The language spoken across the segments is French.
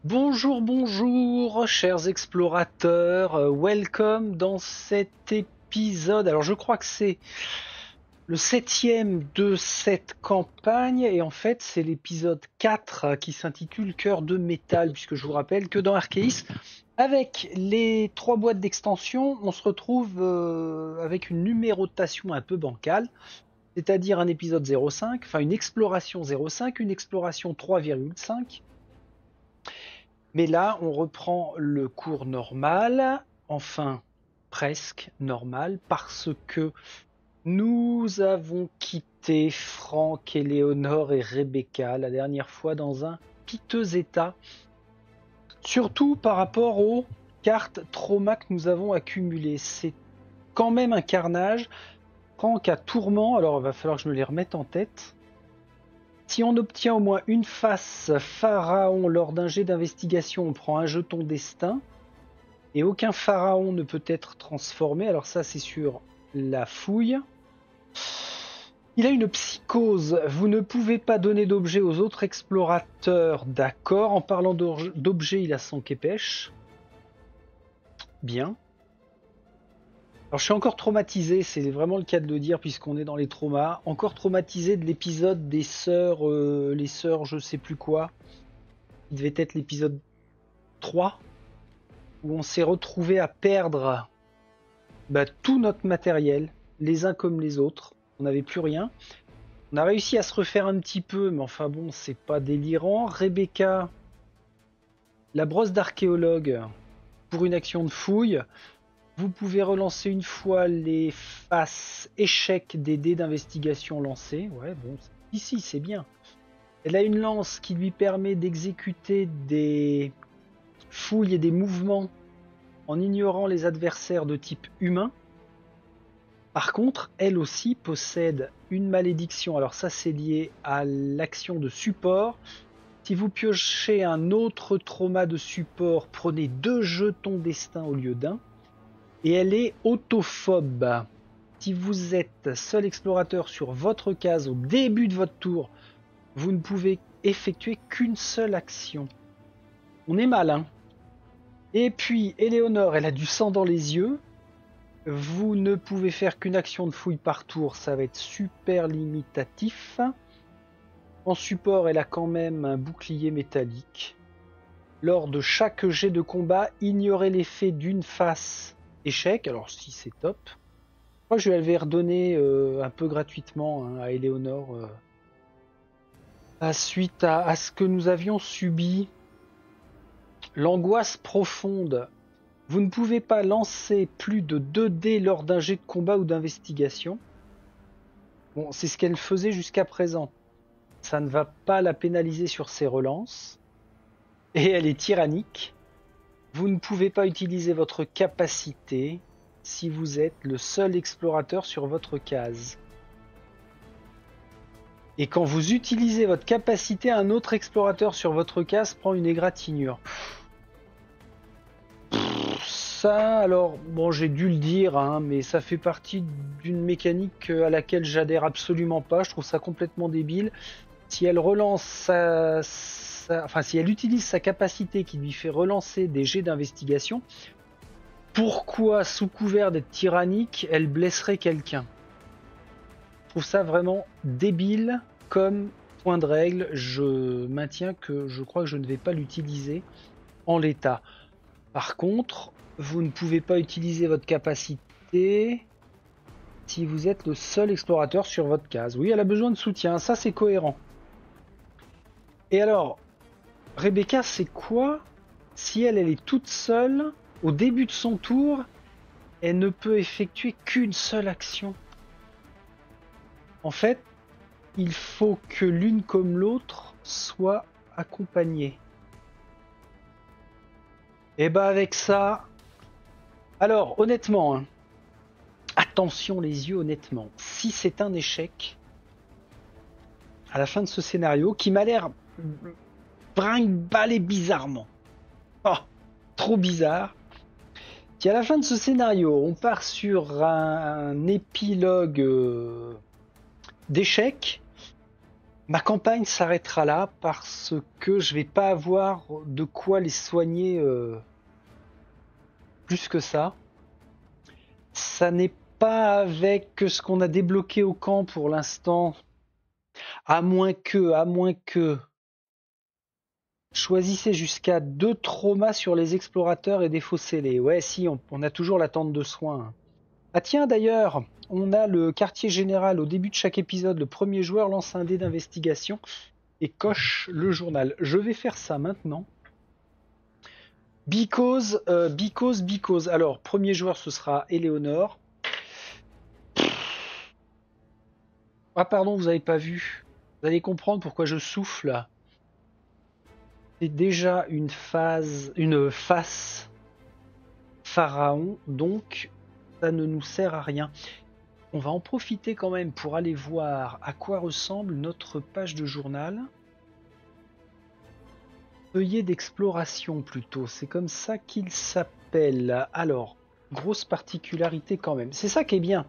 Bonjour, bonjour, chers explorateurs, welcome dans cet épisode. Alors, je crois que c'est le septième de cette campagne, et en fait, c'est l'épisode 4 qui s'intitule Cœur de métal, puisque je vous rappelle que dans Arceus, avec les trois boîtes d'extension, on se retrouve avec une numérotation un peu bancale, c'est-à-dire un épisode 0,5, enfin une exploration 0,5, une exploration 3,5. Mais là, on reprend le cours normal, enfin presque normal, parce que nous avons quitté Franck, Éléonore et Rebecca la dernière fois dans un piteux état, surtout par rapport aux cartes trauma que nous avons accumulées. C'est quand même un carnage. Franck a tourment, alors il va falloir que je me les remette en tête. Si on obtient au moins une face pharaon lors d'un jet d'investigation, on prend un jeton destin. Et aucun pharaon ne peut être transformé. Alors ça, c'est sur la fouille. Il a une psychose. Vous ne pouvez pas donner d'objet aux autres explorateurs. D'accord. En parlant d'objet, il a son képèche. Bien. Alors je suis encore traumatisé, c'est vraiment le cas de le dire puisqu'on est dans les traumas. Encore traumatisé de l'épisode des sœurs, les sœurs je sais plus quoi. Il devait être l'épisode 3 où on s'est retrouvé à perdre tout notre matériel, les uns comme les autres. On n'avait plus rien. On a réussi à se refaire un petit peu, mais enfin bon, c'est pas délirant. Rebecca, la brosse d'archéologue, pour une action de fouille. Vous pouvez relancer une fois les faces échecs des dés d'investigation lancés. Ouais, bon, ici c'est bien. Elle a une lance qui lui permet d'exécuter des fouilles et des mouvements en ignorant les adversaires de type humain. Par contre, elle aussi possède une malédiction. Alors ça, c'est lié à l'action de support. Si vous piochez un autre trauma de support, prenez 2 jetons destin au lieu d'un. Et elle est autophobe. Si vous êtes seul explorateur sur votre case au début de votre tour, vous ne pouvez effectuer qu'une seule action. On est malin. Et puis, Éléonore, elle a du sang dans les yeux. Vous ne pouvez faire qu'une action de fouille par tour, ça va être super limitatif. En support, elle a quand même un bouclier métallique. Lors de chaque jet de combat, ignorez l'effet d'une face échec. Alors si c'est top. Moi je l'avais redonné un peu gratuitement à Éléonore suite à ce que nous avions subi. L'angoisse profonde. Vous ne pouvez pas lancer plus de 2 dés lors d'un jet de combat ou d'investigation. Bon, c'est ce qu'elle faisait jusqu'à présent. Ça ne va pas la pénaliser sur ses relances. Et elle est tyrannique. Vous ne pouvez pas utiliser votre capacité si vous êtes le seul explorateur sur votre case. Et quand vous utilisez votre capacité, un autre explorateur sur votre case prend une égratignure. Ça, alors, bon, j'ai dû le dire, mais ça fait partie d'une mécanique à laquelle j'adhère absolument pas. Je trouve ça complètement débile. Si elle relance si elle utilise sa capacité qui lui fait relancer des jets d'investigation, pourquoi, sous couvert d'être tyrannique, elle blesserait quelqu'un? Je trouve ça vraiment débile comme point de règle. Je maintiens que je crois que je ne vais pas l'utiliser en l'état. Par contre, vous ne pouvez pas utiliser votre capacité si vous êtes le seul explorateur sur votre case. Oui, elle a besoin de soutien, ça c'est cohérent. Et alors, Rebecca, c'est quoi si elle est toute seule, au début de son tour, elle ne peut effectuer qu'une seule action? En fait, il faut que l'une comme l'autre soit accompagnée. Et avec ça... Alors, honnêtement, attention les yeux, honnêtement. Si c'est un échec, à la fin de ce scénario, qui m'a l'air brinque-ballé bizarrement. Oh, trop bizarre. Si à la fin de ce scénario, on part sur un épilogue d'échecs, Ma campagne s'arrêtera là parce que je vais pas avoir de quoi les soigner plus que ça. Ça n'est pas avec ce qu'on a débloqué au camp pour l'instant, à moins que, choisissez jusqu'à 2 traumas sur les explorateurs et défaussez-les. Ouais, si, on a toujours l'attente de soins. Ah tiens, d'ailleurs, on a le quartier général au début de chaque épisode. Le premier joueur lance un dé d'investigation et coche le journal. Je vais faire ça maintenant. Because. Alors, premier joueur, ce sera Éléonore. Ah pardon, vous n'avez pas vu. Vous allez comprendre pourquoi je souffle. C'est déjà une face pharaon, donc ça ne nous sert à rien. On va en profiter quand même pour aller voir à quoi ressemble notre page de journal. Feuillet d'exploration plutôt, c'est comme ça qu'il s'appelle. Alors, grosse particularité quand même. C'est ça qui est bien.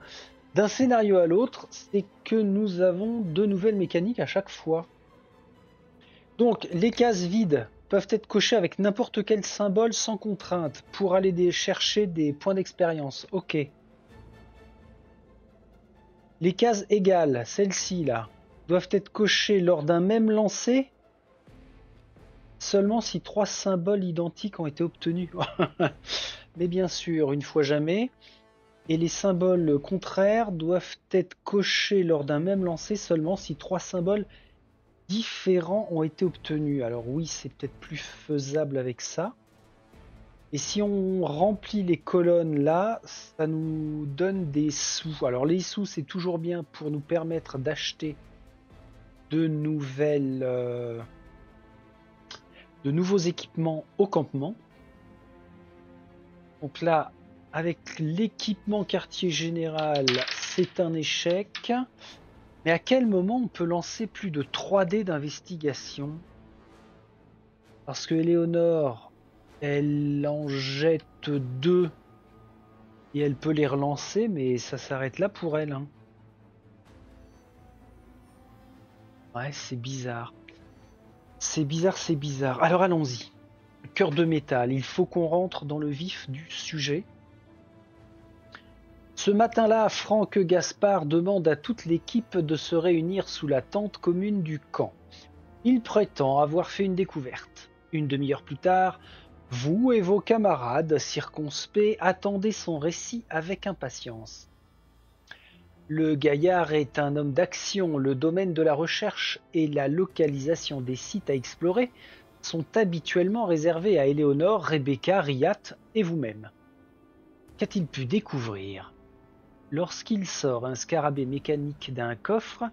D'un scénario à l'autre, c'est que nous avons de nouvelles mécaniques à chaque fois. Donc, les cases vides peuvent être cochées avec n'importe quel symbole sans contrainte pour aller chercher des points d'expérience. Ok. Les cases égales, celles-ci là, doivent être cochées lors d'un même lancer seulement si 3 symboles identiques ont été obtenus. Mais bien sûr, une fois jamais. Et les symboles contraires doivent être cochés lors d'un même lancer seulement si 3 symboles différents ont été obtenus. Alors oui, c'est peut-être plus faisable avec ça. Et si on remplit les colonnes là, ça nous donne des sous. Alors les sous, c'est toujours bien pour nous permettre d'acheter de nouveaux équipements au campement. Donc là, avec l'équipement quartier général, c'est un échec. Mais à quel moment on peut lancer plus de 3 dés d'investigation? Parce que Éléonore, elle en jette 2 et elle peut les relancer, mais ça s'arrête là pour elle. Hein. Ouais, c'est bizarre. C'est bizarre. Alors allons-y. Cœur de métal, il faut qu'on rentre dans le vif du sujet. Ce matin-là, Franck Gaspard demande à toute l'équipe de se réunir sous la tente commune du camp. Il prétend avoir fait une découverte. Une demi-heure plus tard, vous et vos camarades circonspects attendez son récit avec impatience. Le gaillard est un homme d'action. Le domaine de la recherche et la localisation des sites à explorer sont habituellement réservés à Éléonore, Rebecca, Riyad et vous-même. Qu'a-t-il pu découvrir? Lorsqu'il sort un scarabée mécanique d'un coffre,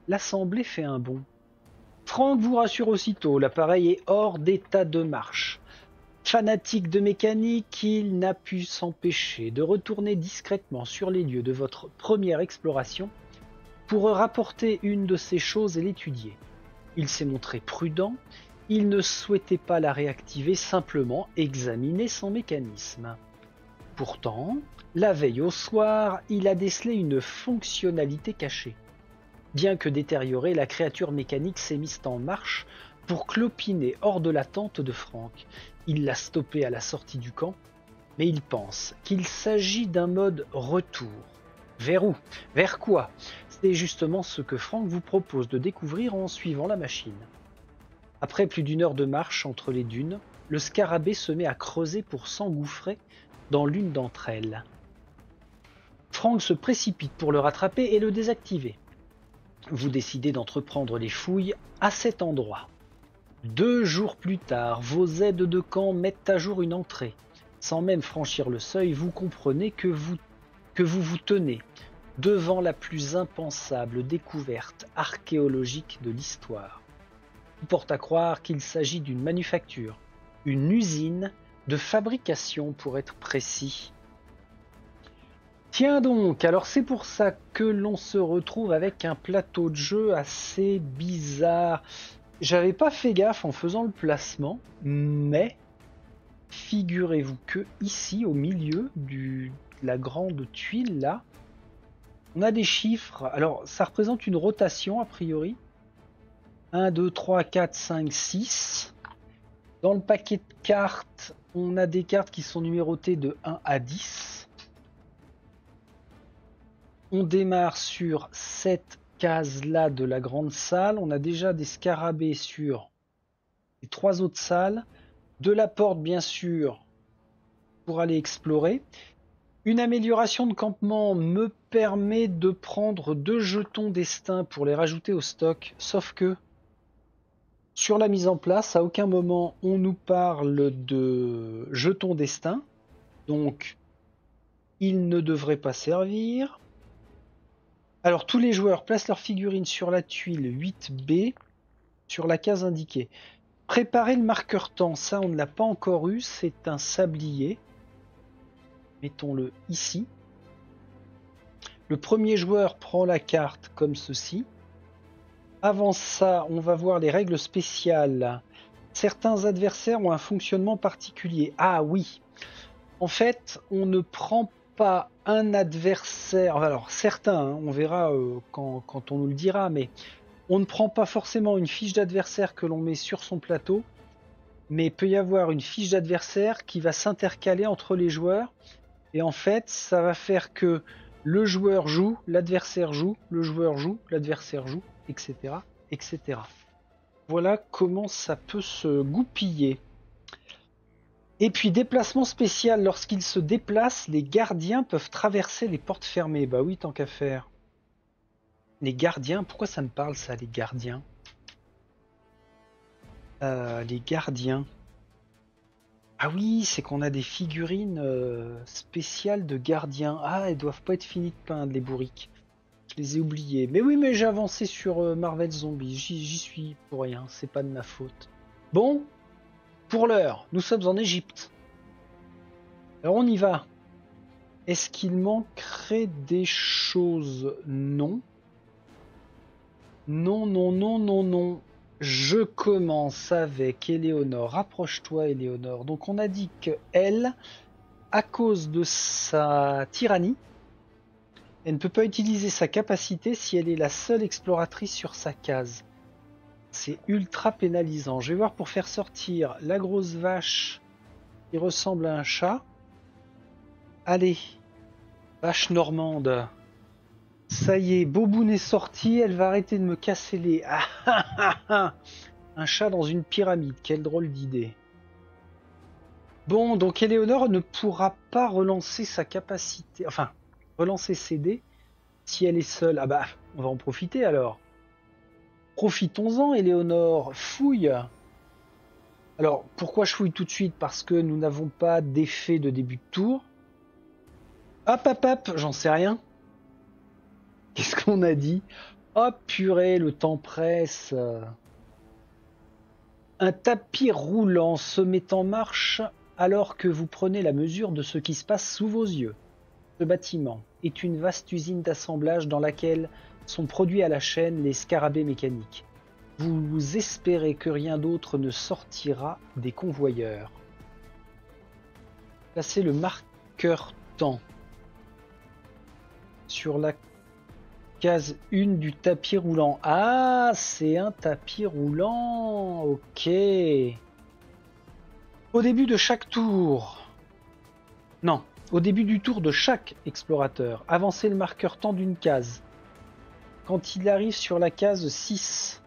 l'assemblée fait un bond. Franck vous rassure aussitôt, l'appareil est hors d'état de marche. Fanatique de mécanique, il n'a pu s'empêcher de retourner discrètement sur les lieux de votre première exploration pour rapporter une de ces choses et l'étudier. Il s'est montré prudent, il ne souhaitait pas la réactiver, simplement examiner son mécanisme. Pourtant, la veille au soir, il a décelé une fonctionnalité cachée. Bien que détériorée, la créature mécanique s'est mise en marche pour clopiner hors de la tente de Franck. Il l'a stoppé à la sortie du camp, mais il pense qu'il s'agit d'un mode retour. Vers où? Vers quoi? C'est justement ce que Franck vous propose de découvrir en suivant la machine. Après plus d'1 heure de marche entre les dunes, le scarabée se met à creuser pour s'engouffrer dans l'une d'entre elles. Franck se précipite pour le rattraper et le désactiver. Vous décidez d'entreprendre les fouilles à cet endroit. 2 jours plus tard, vos aides de camp mettent à jour une entrée. Sans même franchir le seuil, vous comprenez que vous vous tenez devant la plus impensable découverte archéologique de l'histoire. Tout porte à croire qu'il s'agit d'une manufacture, une usine de fabrication pour être précis. Tiens donc, alors c'est pour ça que l'on se retrouve avec un plateau de jeu assez bizarre. J'avais pas fait gaffe en faisant le placement, mais figurez-vous que ici, au milieu de la grande tuile là, on a des chiffres. Alors ça représente une rotation a priori. 1, 2, 3, 4, 5, 6. Dans le paquet de cartes, on a des cartes qui sont numérotées de 1 à 10. On démarre sur cette case-là de la grande salle. On a déjà des scarabées sur les 3 autres salles. De la porte, bien sûr, pour aller explorer. Une amélioration de campement me permet de prendre 2 jetons destin pour les rajouter au stock. Sauf que sur la mise en place, à aucun moment on nous parle de jetons destin. Donc, ils ne devraient pas servir. Alors, tous les joueurs placent leur figurine sur la tuile 8B sur la case indiquée. Préparer le marqueur temps, ça on ne l'a pas encore eu, c'est un sablier. Mettons-le ici. Le premier joueur prend la carte comme ceci. Avant ça, on va voir les règles spéciales. Certains adversaires ont un fonctionnement particulier. Ah oui, en fait, on ne prend pas un adversaire. Alors certains, hein, on verra quand on nous le dira, mais on ne prend pas forcément une fiche d'adversaire que l'on met sur son plateau, mais il peut y avoir une fiche d'adversaire qui va s'intercaler entre les joueurs. Et en fait, ça va faire que le joueur joue, l'adversaire joue, le joueur joue, l'adversaire joue, etc., etc. Voilà comment ça peut se goupiller. Et puis, déplacement spécial. Lorsqu'ils se déplacent, les gardiens peuvent traverser les portes fermées. Bah oui, tant qu'à faire. Les gardiens, pourquoi ça me parle ça, les gardiens? Les gardiens. Ah oui, c'est qu'on a des figurines spéciales de gardiens. Ah, elles doivent pas être finies de peindre, les bourriques. Je les ai oubliées. Mais oui, mais j'ai avancé sur Marvel Zombie. J'y suis pour rien, c'est pas de ma faute. Bon, pour l'heure, nous sommes en Égypte. Alors on y va. Est-ce qu'il manquerait des choses? Non. Non, non, non, non, non. Je commence avec Éléonore. Rapproche-toi, Éléonore. Donc on a dit que elle, à cause de sa tyrannie, elle ne peut pas utiliser sa capacité si elle est la seule exploratrice sur sa case. C'est ultra pénalisant. Je vais voir pour faire sortir la grosse vache qui ressemble à un chat. Allez, vache normande. Ça y est, Boboun est sorti, elle va arrêter de me casser les... Ah, ah, ah, ah. Un chat dans une pyramide, quelle drôle d'idée. Bon, donc Éléonore ne pourra pas relancer sa capacité... Enfin, relancer ses dés si elle est seule. Ah bah, on va en profiter alors. Profitons-en, Éléonore, fouille. Alors, pourquoi je fouille tout de suite? Parce que nous n'avons pas d'effet de début de tour. Hop, hop, hop, j'en sais rien. Qu'est-ce qu'on a dit? Oh purée, le temps presse. Un tapis roulant se met en marche alors que vous prenez la mesure de ce qui se passe sous vos yeux. Ce bâtiment est une vaste usine d'assemblage dans laquelle sont produits à la chaîne les scarabées mécaniques. Vous espérez que rien d'autre ne sortira des convoyeurs. Placez le marqueur temps sur la case 1 du tapis roulant. Ah, c'est un tapis roulant. Ok. Au début de chaque tour. Non, au début du tour de chaque explorateur, avancez le marqueur temps d'une case. Quand il arrive sur la case 6,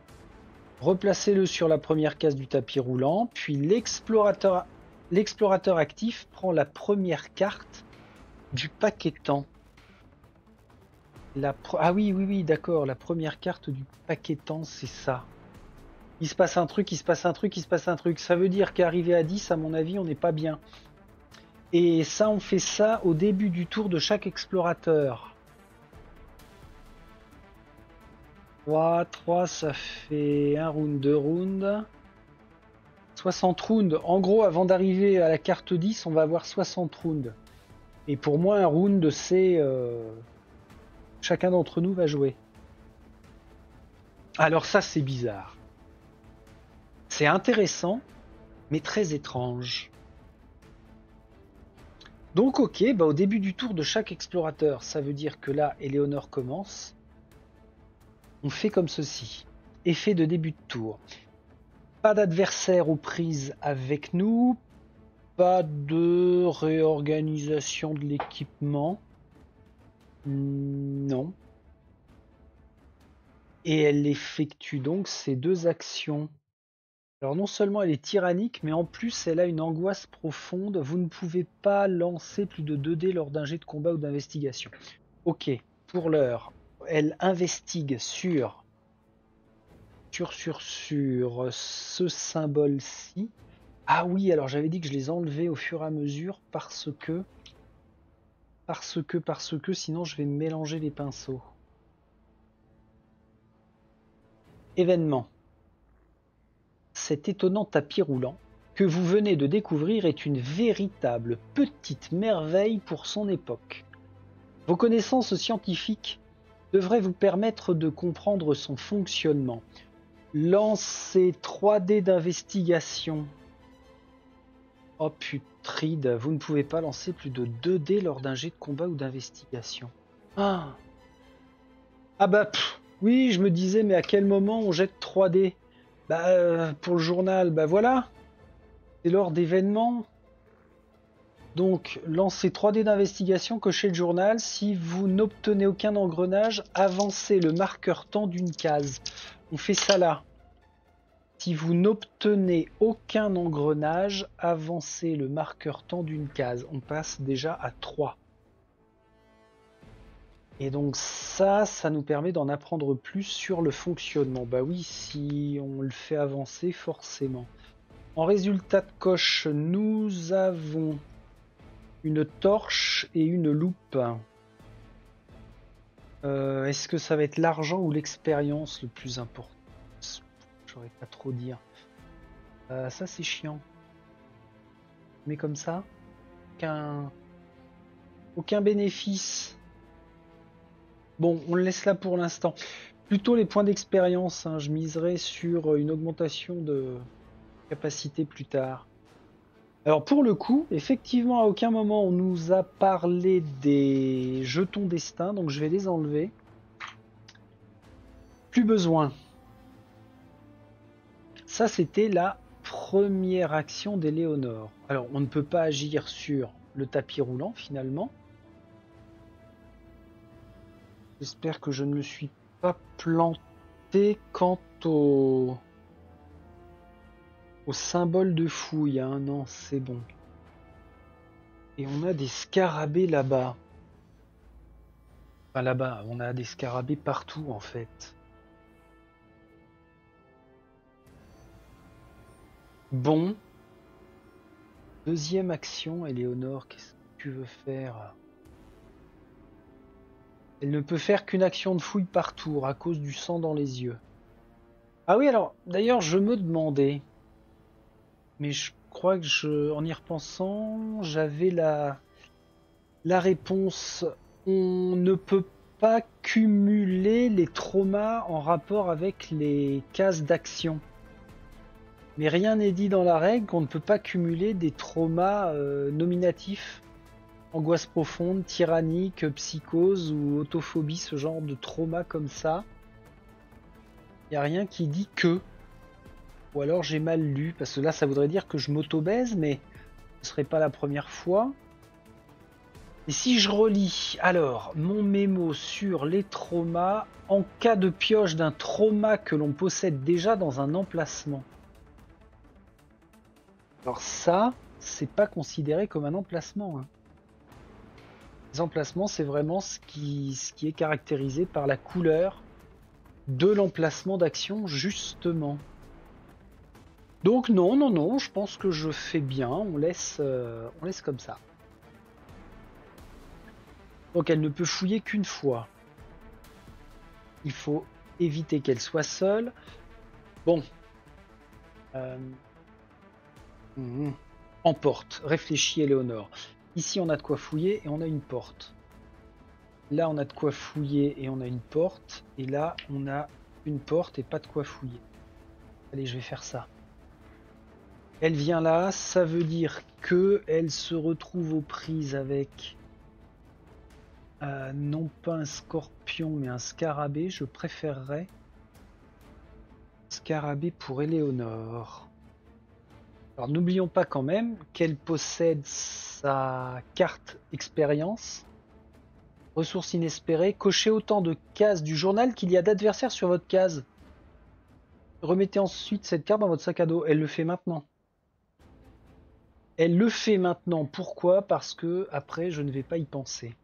replacez-le sur la première case du tapis roulant, puis l'explorateur actif prend la première carte du paquet temps. Ah oui, oui, oui, d'accord, la première carte du paquet temps, c'est ça. Il se passe un truc, il se passe un truc, il se passe un truc. Ça veut dire qu'arrivé à 10, à mon avis, on n'est pas bien. Et ça, on fait ça au début du tour de chaque explorateur. 3, ça fait 1 round, 2 rounds. 60 rounds. En gros, avant d'arriver à la carte 10, on va avoir 60 rounds. Et pour moi, un round, c'est... Chacun d'entre nous va jouer. Alors ça, c'est bizarre. C'est intéressant, mais très étrange. Donc ok, bah, au début du tour de chaque explorateur, ça veut dire que là, Éléonore commence. On fait comme ceci. effet de début de tour. Pas d'adversaire aux prises avec nous. Pas de réorganisation de l'équipement. Non. Et elle effectue donc ces 2 actions. Alors non seulement elle est tyrannique, mais en plus elle a une angoisse profonde. Vous ne pouvez pas lancer plus de 2 dés lors d'un jet de combat ou d'investigation. Ok, pour l'heure, elle investigue sur ce symbole-ci. Ah oui, alors j'avais dit que je les enlevais au fur et à mesure parce que sinon je vais me mélanger les pinceaux. Événement. Cet étonnant tapis roulant que vous venez de découvrir est une véritable petite merveille pour son époque. Vos connaissances scientifiques devraient vous permettre de comprendre son fonctionnement. Lancez 3 dés d'investigation. Oh putride, vous ne pouvez pas lancer plus de 2 dés lors d'un jet de combat ou d'investigation. Ah bah oui, je me disais, mais à quel moment on jette 3 dés? Bah pour le journal, bah voilà. C'est lors d'événements. Donc lancez 3 dés d'investigation, cochez le journal. Si vous n'obtenez aucun engrenage, avancez le marqueur temps d'une case. On fait ça là. Si vous n'obtenez aucun engrenage, avancez le marqueur temps d'une case. On passe déjà à 3. Et donc ça nous permet d'en apprendre plus sur le fonctionnement. Bah oui, si on le fait avancer, forcément. En résultat de coche, nous avons une torche et une loupe. Est-ce que ça va être l'argent ou l'expérience le plus important? J'aurais pas trop dire. Ça c'est chiant. Mais comme ça, aucun bénéfice. Bon, on le laisse là pour l'instant. Plutôt les points d'expérience, hein. Je miserai sur une augmentation de capacité plus tard. Alors pour le coup, effectivement, à aucun moment on nous a parlé des jetons destin, donc je vais les enlever. Plus besoin. Ça, c'était la première action d'Éléonore. Alors, on ne peut pas agir sur le tapis roulant, finalement. J'espère que je ne me suis pas planté quant au symbole de fouille. Hein. Non, c'est bon. Et on a des scarabées là-bas. Enfin, là-bas, on a des scarabées partout, en fait. Bon. Deuxième action, Éléonore, qu'est-ce que tu veux faire? Elle ne peut faire qu'une action de fouille par tour à cause du sang dans les yeux. Ah oui, alors, d'ailleurs, je me demandais, mais je crois que en y repensant, j'avais la réponse. On ne peut pas cumuler les traumas en rapport avec les cases d'action. Mais rien n'est dit dans la règle qu'on ne peut pas cumuler des traumas nominatifs. Angoisse profonde, tyrannique, psychose ou autophobie, ce genre de trauma comme ça. Il n'y a rien qui dit que. Ou alors j'ai mal lu, parce que là ça voudrait dire que je m'auto-baise, mais ce serait pas la première fois. Et si je relis alors mon mémo sur les traumas, en cas de pioche d'un trauma que l'on possède déjà dans un emplacement. Alors ça, c'est pas considéré comme un emplacement. Hein. Les emplacements, c'est vraiment ce qui est caractérisé par la couleur de l'emplacement d'action, justement. Donc non, je pense que je fais bien, on laisse comme ça. Donc elle ne peut fouiller qu'une fois. Il faut éviter qu'elle soit seule. Bon. En porte, réfléchis Éléonore. Ici on a de quoi fouiller et on a une porte. Là on a de quoi fouiller et on a une porte. Et là on a une porte et pas de quoi fouiller. Allez, je vais faire ça. Elle vient là, ça veut dire que elle se retrouve aux prises avec non pas un scorpion mais un scarabée, je préférerais. Scarabée pour Éléonore. Alors n'oublions pas quand même qu'elle possède sa carte expérience. Ressources inespérées. Cochez autant de cases du journal qu'il y a d'adversaires sur votre case. Remettez ensuite cette carte dans votre sac à dos. Elle le fait maintenant. Elle le fait maintenant. Pourquoi? Parce que après, je ne vais pas y penser.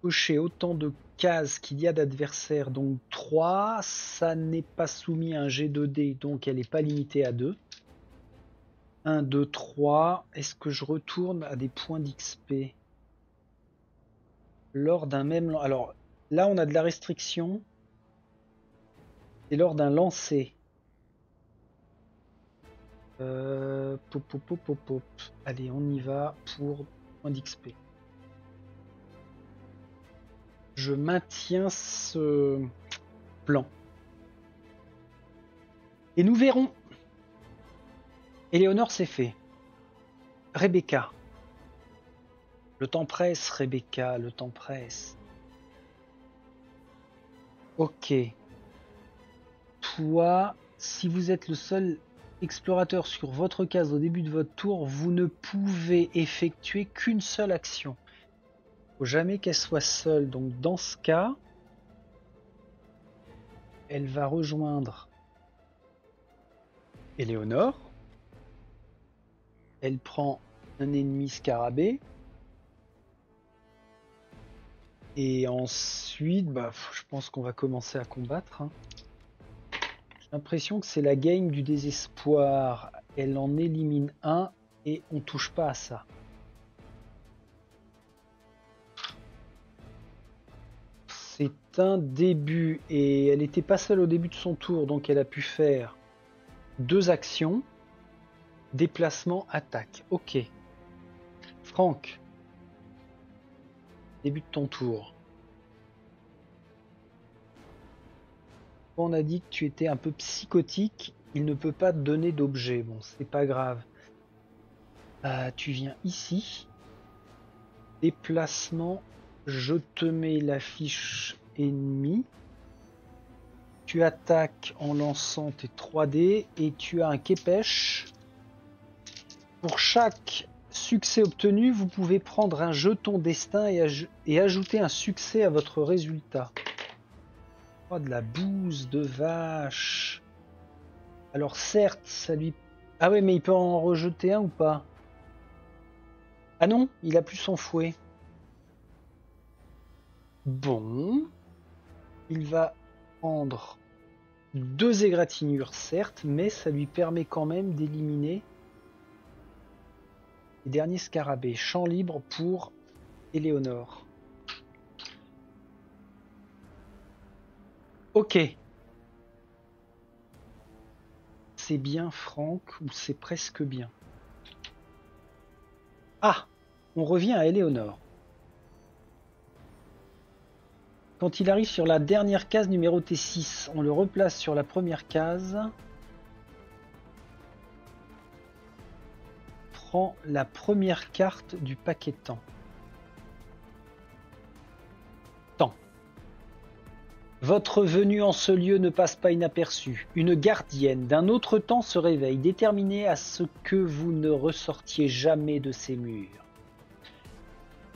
Cocher autant de cases qu'il y a d'adversaires, donc 3. Ça n'est pas soumis à un G2D, donc elle n'est pas limitée à 2. 1, 2, 3. Est-ce que je retourne à des points d'XP lors d'un même... Alors, là, on a de la restriction. C'est lors d'un lancer. Pop, pop, pop, pop, pop. Allez, on y va pour point d'XP. Je maintiens ce plan. Et nous verrons. Éléonore, c'est fait. Rebecca. Le temps presse, Rebecca, le temps presse. Ok. Toi, si vous êtes le seul explorateur sur votre case au début de votre tour, vous ne pouvez effectuer qu'une seule action. Faut jamais qu'elle soit seule. Donc dans ce cas, elle va rejoindre Éléonore. Elle prend un ennemi scarabée. Et ensuite, je pense qu'on va commencer à combattre. J'ai l'impression que c'est la game du désespoir. Elle en élimine un et on touche pas à ça. C'est un début et elle n'était pas seule au début de son tour, donc elle a pu faire 2 actions. Déplacement, attaque. Ok. Franck. Début de ton tour. On a dit que tu étais un peu psychotique. Il ne peut pas te donner d'objet. Bon, c'est pas grave. Tu viens ici. Déplacement. Je te mets la fiche ennemie. Tu attaques en lançant tes 3D et tu as un képèche. Pour chaque succès obtenu, vous pouvez prendre un jeton destin et ajouter un succès à votre résultat. Oh, de la bouse de vache. Alors certes, ça lui... Ah ouais, mais il peut en rejeter un ou pas? Ah non, il a plus son fouet. Bon. Il va prendre 2 égratignures, certes, mais ça lui permet quand même d'éliminer les derniers scarabées. Champ libre pour Éléonore. Ok. C'est bien, Franck, ou c'est presque bien? Ah, on revient à Éléonore. Quand il arrive sur la dernière case numérotée 6, on le replace sur la première case. Prend la première carte du paquet temps. Temps. Votre venue en ce lieu ne passe pas inaperçue. Une gardienne d'un autre temps se réveille, déterminée à ce que vous ne ressortiez jamais de ces murs.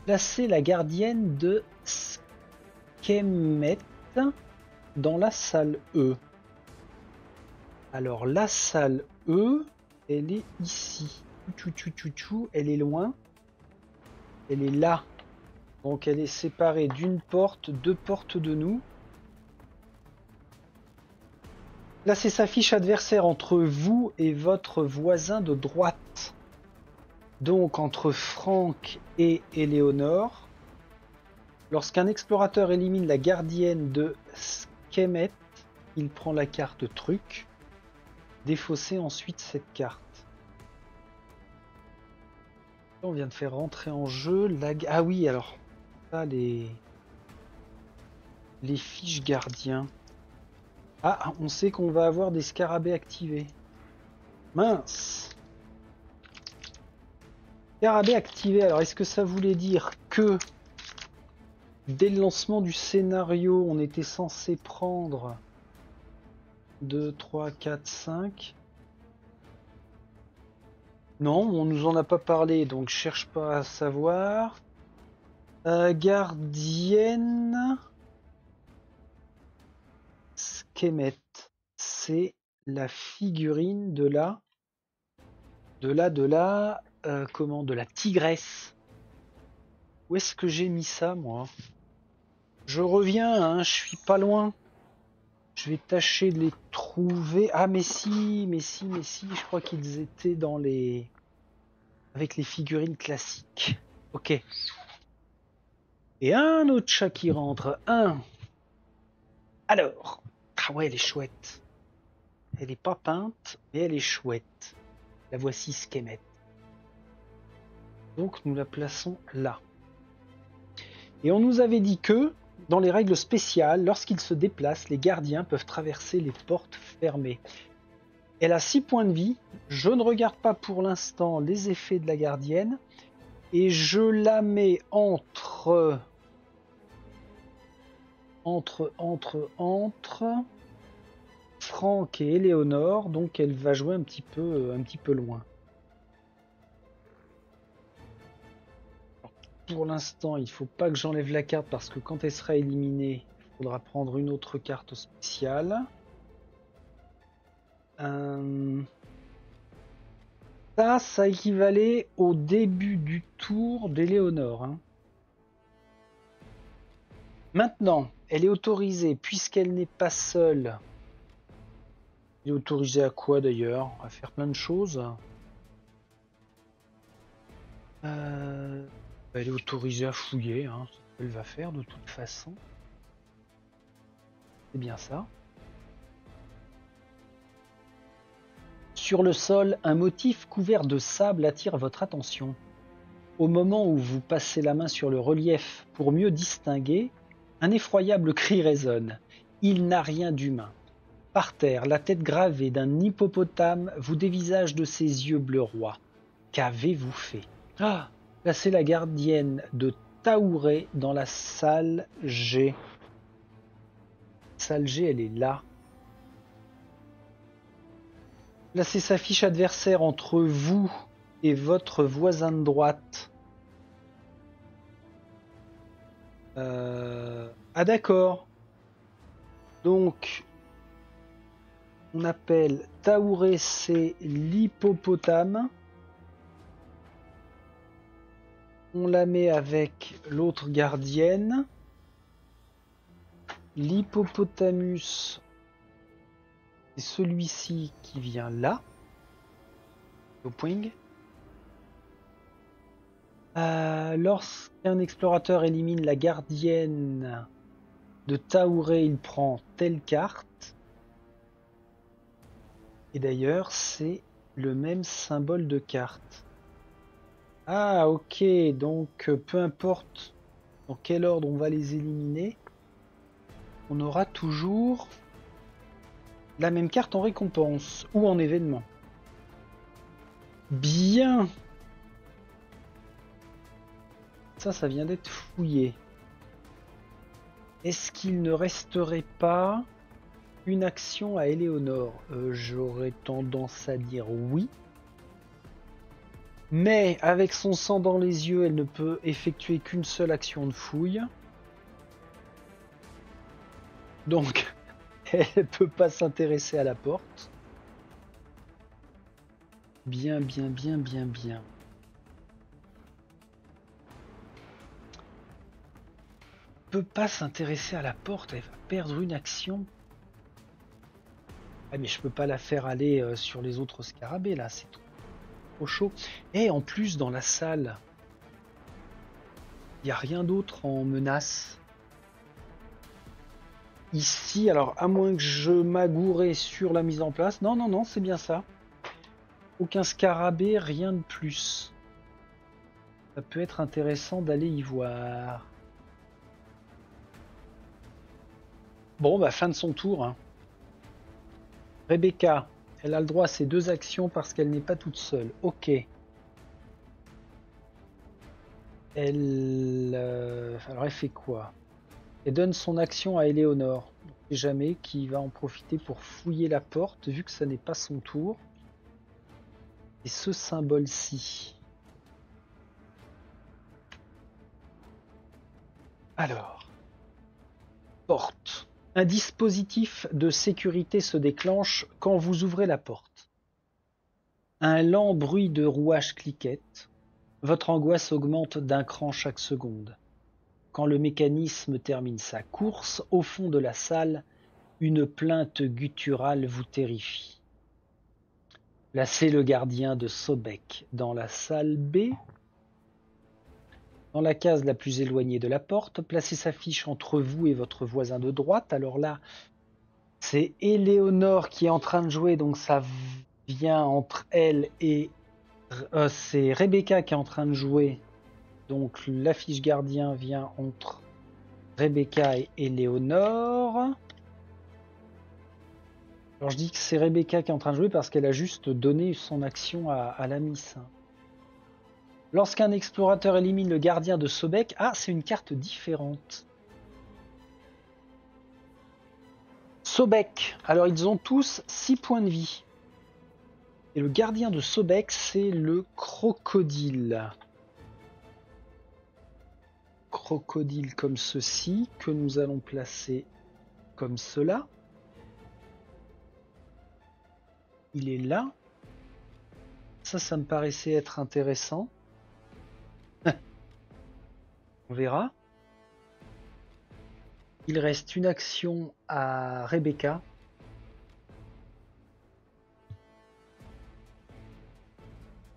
Placez la gardienne de Kemet dans la salle E. Alors la salle E, elle est ici. Elle est loin. Elle est là. Donc elle est séparée d'une porte, 2 portes de nous. Là c'est sa fiche adversaire entre vous et votre voisin de droite. Donc entre Franck et Éléonore. Lorsqu'un explorateur élimine la gardienne de Kemet, il prend la carte truc. Défaussez ensuite cette carte. On vient de faire rentrer en jeu la... Ah oui, alors, ça, les fiches gardiens. Ah, on sait qu'on va avoir des scarabées activés. Mince. Scarabée activé, alors est-ce que ça voulait dire que dès le lancement du scénario, on était censé prendre 2, 3, 4, 5. Non, on nous en a pas parlé, donc je cherche pas à savoir. Gardienne. Skemet. C'est la figurine de la... comment? De la tigresse. Où est-ce que j'ai mis ça, moi? Je reviens, hein, je suis pas loin. Je vais tâcher de les trouver. Ah, mais si, je crois qu'ils étaient dans les... avec les figurines classiques. Ok. Et un autre chat qui rentre. Alors. Ah ouais, elle est chouette. Elle est pas peinte, mais elle est chouette. La voici Skemet. Donc nous la plaçons là. Et on nous avait dit que, dans les règles spéciales, lorsqu'ils se déplacent, les gardiens peuvent traverser les portes fermées. Elle a 6 points de vie. Je ne regarde pas pour l'instant les effets de la gardienne. Et je la mets entre Franck et Éléonore. Donc elle va jouer un petit peu loin. Pour l'instant, il ne faut pas que j'enlève la carte parce que quand elle sera éliminée, il faudra prendre une autre carte spéciale. Ça équivalait au début du tour d'Éléonore. Hein. Maintenant, elle est autorisée, puisqu'elle n'est pas seule. Elle est autorisée à quoi d'ailleurs? À faire plein de choses. Elle est autorisée à fouiller, hein. C'est ce qu'elle va faire de toute façon. C'est bien ça. Sur le sol, un motif couvert de sable attire votre attention. Au moment où vous passez la main sur le relief pour mieux distinguer, un effroyable cri résonne. Il n'a rien d'humain. Par terre, la tête gravée d'un hippopotame vous dévisage de ses yeux bleu roi. Qu'avez-vous fait? Ah, là c'est la gardienne de Taouré dans la salle G. Salle G, elle est là. Là c'est sa fiche adversaire entre vous et votre voisin de droite. Ah d'accord. Donc, on appelle Taouré, c'est l'hippopotame. On la met avec l'autre gardienne. L'hippopotamus, c'est celui-ci qui vient là. Lopwing. Lorsqu'un explorateur élimine la gardienne de Taouré, il prend telle carte. Et d'ailleurs, c'est le même symbole de carte. Ah, ok, donc peu importe dans quel ordre on va les éliminer, on aura toujours la même carte en récompense ou en événement. Bien! Ça vient d'être fouillé. Est-ce qu'il ne resterait pas une action à Éléonore? J'aurais tendance à dire oui. Mais avec son sang dans les yeux, elle ne peut effectuer qu'une seule action de fouille. Donc, elle ne peut pas s'intéresser à la porte. Bien. Peut pas s'intéresser à la porte, elle va perdre une action. Ah mais je peux pas la faire aller sur les autres scarabées là, c'est trop chaud. Et en plus dans la salle, il n'y a rien d'autre en menace. Ici, alors à moins que je m'agourais sur la mise en place, non, c'est bien ça. Aucun scarabée, rien de plus. Ça peut être intéressant d'aller y voir. Bon, bah fin de son tour. Hein. Rebecca, elle a le droit à ses 2 actions parce qu'elle n'est pas toute seule. Ok. Elle... alors elle fait quoi? et donne son action à Éléonore. On ne sait jamais qui va en profiter pour fouiller la porte, vu que ça n'est pas son tour. Et ce symbole-ci. Alors, porte. Un dispositif de sécurité se déclenche quand vous ouvrez la porte. Un lent bruit de rouage cliquette. Votre angoisse augmente d'un cran chaque seconde. Quand le mécanisme termine sa course, au fond de la salle, une plainte gutturale vous terrifie. Placez le gardien de Sobek dans la salle B. Dans la case la plus éloignée de la porte, placez sa fiche entre vous et votre voisin de droite. Alors là, c'est Éléonore qui est en train de jouer, donc ça vient entre elle et... c'est Rebecca qui est en train de jouer, donc la fiche gardien vient entre Rebecca et Éléonore. Alors je dis que c'est Rebecca qui est en train de jouer parce qu'elle a juste donné son action à la miss. Lorsqu'un explorateur élimine le gardien de Sobek, ah, c'est une carte différente. Sobek, alors ils ont tous 6 points de vie. Et le gardien de Sobek, c'est le crocodile. Crocodile comme ceci, que nous allons placer comme cela. Il est là. Ça me paraissait être intéressant. On verra. Il reste une action à Rebecca.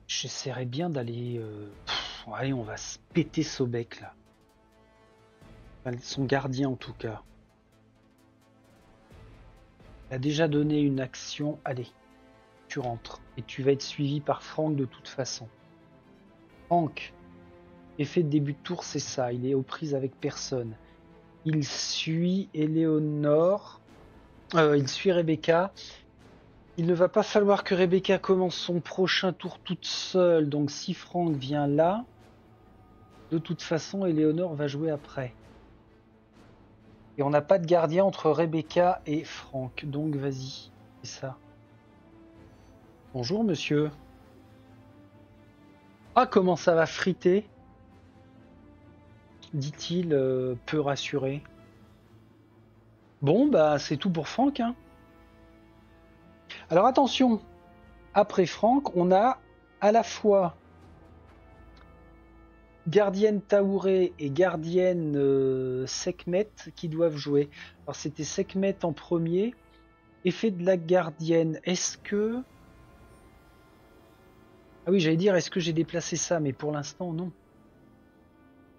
J'essaierai bien d'aller... allez, on va se péter Sobek là. Enfin, son gardien en tout cas. Il a déjà donné une action. Allez, tu rentres. Et tu vas être suivi par Franck de toute façon. Franck, effet de début de tour, c'est ça. Il est aux prises avec personne. Il suit Éléonore. Il suit Rebecca. Il ne va pas falloir que Rebecca commence son prochain tour toute seule. Donc si Franck vient là, de toute façon, Éléonore va jouer après. Et on n'a pas de gardien entre Rebecca et Franck. Donc vas-y, c'est ça. Bonjour monsieur. Ah, comment ça va friter, dit-il, peu rassuré. Bon, bah c'est tout pour Franck, hein. Alors attention, après Franck, on a à la fois gardienne Taouré et gardienne Sekhmet qui doivent jouer. Alors c'était Sekhmet en premier. Effet de la gardienne, est-ce que... Ah oui, j'allais dire, est-ce que j'ai déplacé ça? Mais pour l'instant, non.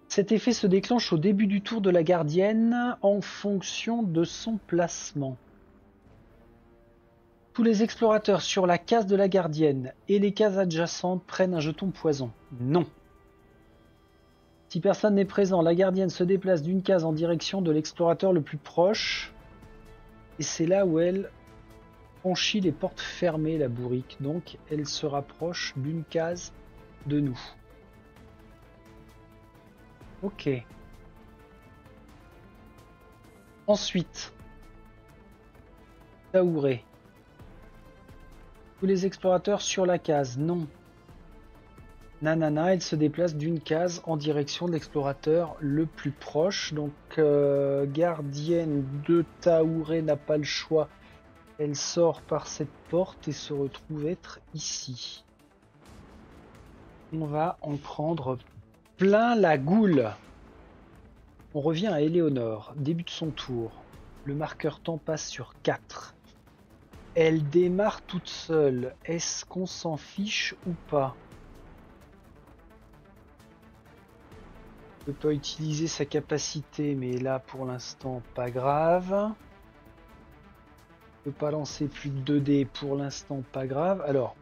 Cet effet se déclenche au début du tour de la gardienne en fonction de son placement. Tous les explorateurs sur la case de la gardienne et les cases adjacentes prennent un jeton poison. Non. Si personne n'est présent, la gardienne se déplace d'une case en direction de l'explorateur le plus proche. Et c'est là où elle franchit les portes fermées, la bourrique. Donc elle se rapproche d'une case de nous. Ok. Ensuite, Taouré. Tous les explorateurs sur la case, non. Nanana, elle se déplace d'une case en direction de l'explorateur le plus proche. Donc, gardienne de Taouré n'a pas le choix. Elle sort par cette porte et se retrouve être ici. On va en prendre plein la goule. On revient à Éléonore. Début de son tour. Le marqueur temps passe sur 4. Elle démarre toute seule. Est-ce qu'on s'en fiche ou pas? Ne peut pas utiliser sa capacité, mais là pour l'instant pas grave. Ne peut pas lancer plus de 2 dés, pour l'instant pas grave. Alors,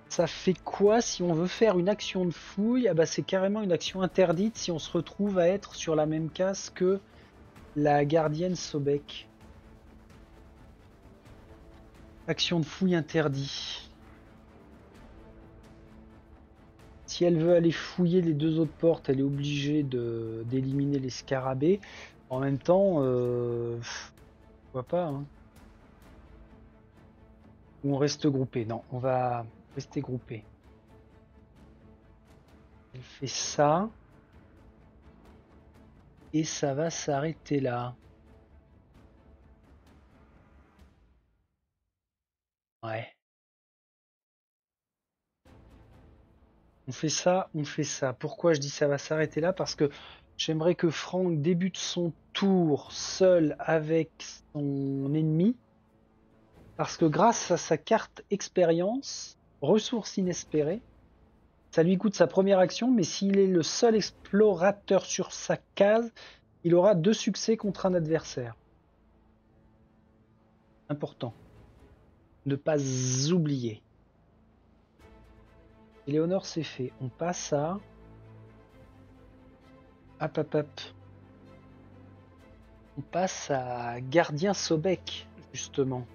ça fait quoi si on veut faire une action de fouille? Ah bah c'est carrément une action interdite si on se retrouve à être sur la même case que la gardienne Sobek. Action de fouille interdit. Si elle veut aller fouiller les 2 autres portes, elle est obligée d'éliminer les scarabées. En même temps, pourquoi pas, hein. Ou on reste groupé. Non, on va rester groupé. On fait ça. Et ça va s'arrêter là. Ouais. On fait ça, on fait ça. Pourquoi je dis ça va s'arrêter là? Parce que j'aimerais que Franck débute son tour seul avec son ennemi. Parce que grâce à sa carte expérience, ressources inespérées, ça lui coûte sa première action, mais s'il est le seul explorateur sur sa case, il aura 2 succès contre un adversaire. Important. Ne pas oublier. Éléonore, c'est fait. On passe à... Hop, hop, hop. On passe à Gardien Sobek, justement.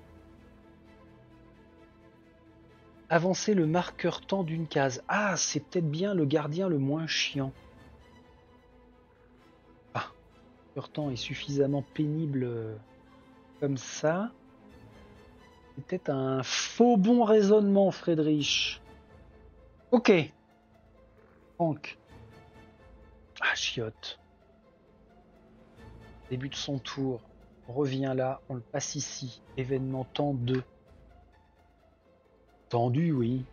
Avancer le marqueur temps d'une case. Ah, c'est peut-être bien le gardien le moins chiant. Ah, le marqueur temps est suffisamment pénible comme ça. C'est peut-être un faux bon raisonnement, Friedrich. Ok. Franck. Ah, chiotte. Début de son tour. On revient là, on le passe ici. Événement temps 2. Tendu, oui.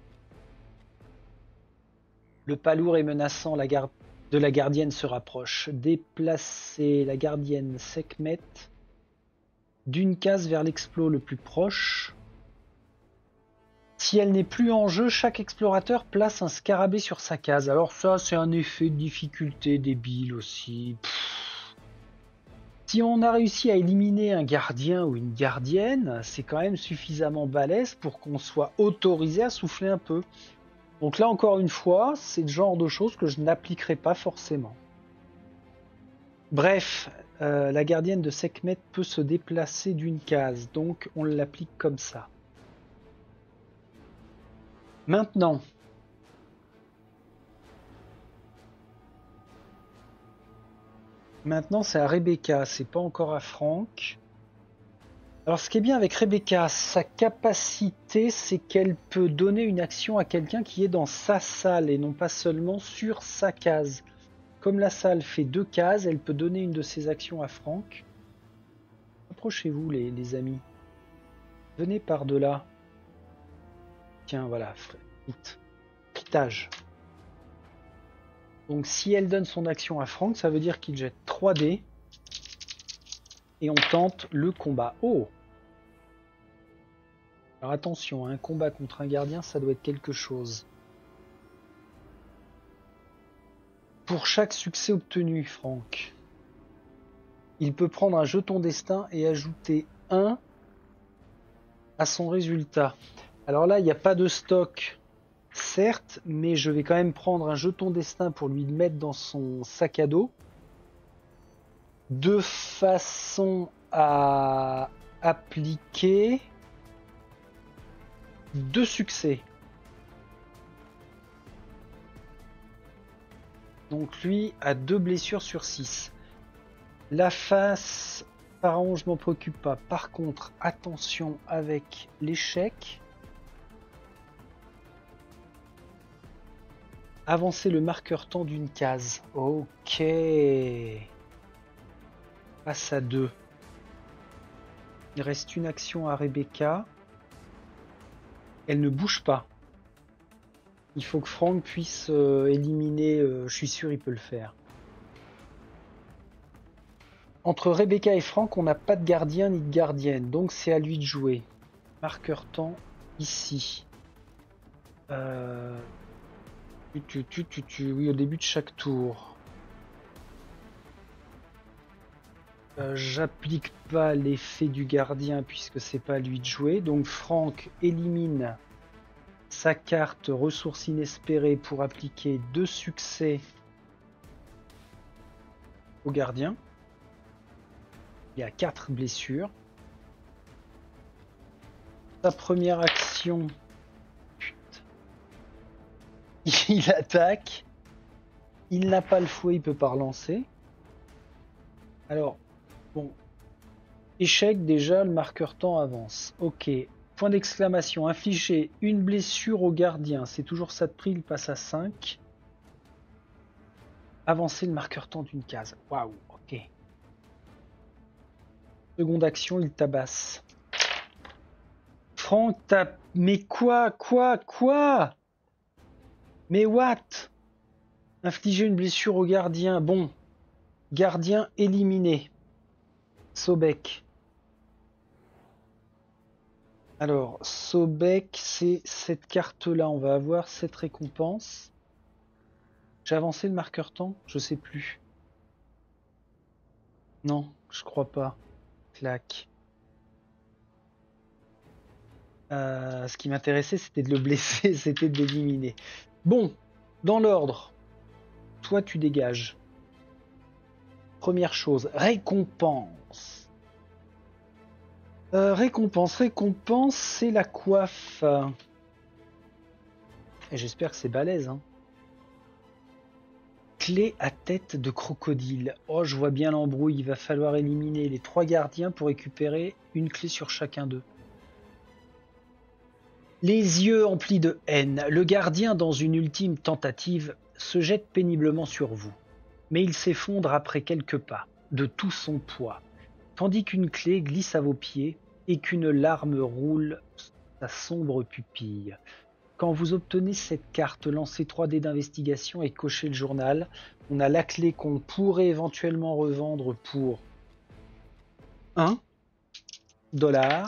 Le pas lourd et menaçant de la gardienne se rapproche. Déplacer la gardienne Sekhmet d'une case vers l'explos le plus proche. Si elle n'est plus en jeu, chaque explorateur place un scarabée sur sa case. Alors ça, c'est un effet de difficulté débile aussi. Si on a réussi à éliminer un gardien ou une gardienne, c'est quand même suffisamment balèze pour qu'on soit autorisé à souffler un peu. Donc là, encore une fois, c'est le genre de choses que je n'appliquerai pas forcément. Bref, la gardienne de Sekhmet peut se déplacer d'une case, donc on l'applique comme ça. Maintenant, c'est à Rebecca, c'est pas encore à Franck. Alors ce qui est bien avec Rebecca, sa capacité, c'est qu'elle peut donner une action à quelqu'un qui est dans sa salle et non pas seulement sur sa case. Comme la salle fait 2 cases, elle peut donner une de ses actions à Franck. Approchez-vous les amis. Venez par-delà. Tiens, voilà, vite. Fritage. Donc si elle donne son action à Franck, ça veut dire qu'il jette 3 dés. Et on tente le combat. Oh! Alors attention, un combat contre un gardien, ça doit être quelque chose. Pour chaque succès obtenu, Franck, il peut prendre un jeton destin et ajouter 1 à son résultat. Alors là, il n'y a pas de stock, certes, mais je vais quand même prendre un jeton destin pour lui mettre dans son sac à dos, de façon à appliquer 2 succès. Donc lui a 2 blessures sur 6. La face, pharaon, je m'en préoccupe pas. Par contre, attention avec l'échec. Avancer le marqueur temps d'une case. Ok. Passe à 2. Il reste une action à Rebecca. Elle ne bouge pas. Il faut que Franck puisse éliminer... je suis sûr il peut le faire. Entre Rebecca et Franck, on n'a pas de gardien ni de gardienne. Donc c'est à lui de jouer. Marqueur temps ici. Oui, au début de chaque tour. J'applique pas l'effet du gardien puisque c'est pas à lui de jouer. Donc Franck élimine sa carte ressources inespérées pour appliquer 2 succès au gardien. Il y a 4 blessures. Sa première action, il attaque. Il n'a pas le fouet, il peut pas relancer. Alors, Bon. Échec, déjà, le marqueur temps avance. Ok. Point d'exclamation. Infliger une blessure au gardien. C'est toujours ça de prix, il passe à 5. Avancer le marqueur temps d'une case. Waouh, ok. Seconde action, il tabasse. Franck, t'as... Mais quoi? Mais what? Infliger une blessure au gardien. Bon. Gardien éliminé. Sobek. Alors, Sobek, c'est cette carte-là. On va avoir cette récompense. J'ai avancé le marqueur temps? Je sais plus. Non, je crois pas. Clac. Ce qui m'intéressait, c'était de le blesser, c'était de l'éliminer. Bon, dans l'ordre. Toi, tu dégages. Première chose, récompense. Récompense, c'est la coiffe. Et j'espère que c'est balèze. Hein. Clé à tête de crocodile. Oh, je vois bien l'embrouille. Il va falloir éliminer les 3 gardiens pour récupérer une clé sur chacun d'eux. Les yeux emplis de haine, le gardien, dans une ultime tentative, se jette péniblement sur vous. Mais il s'effondre après quelques pas, de tout son poids, tandis qu'une clé glisse à vos pieds et qu'une larme roule sa sombre pupille. Quand vous obtenez cette carte, lancez 3 dés d'investigation et cochez le journal. On a la clé qu'on pourrait éventuellement revendre pour 1 $.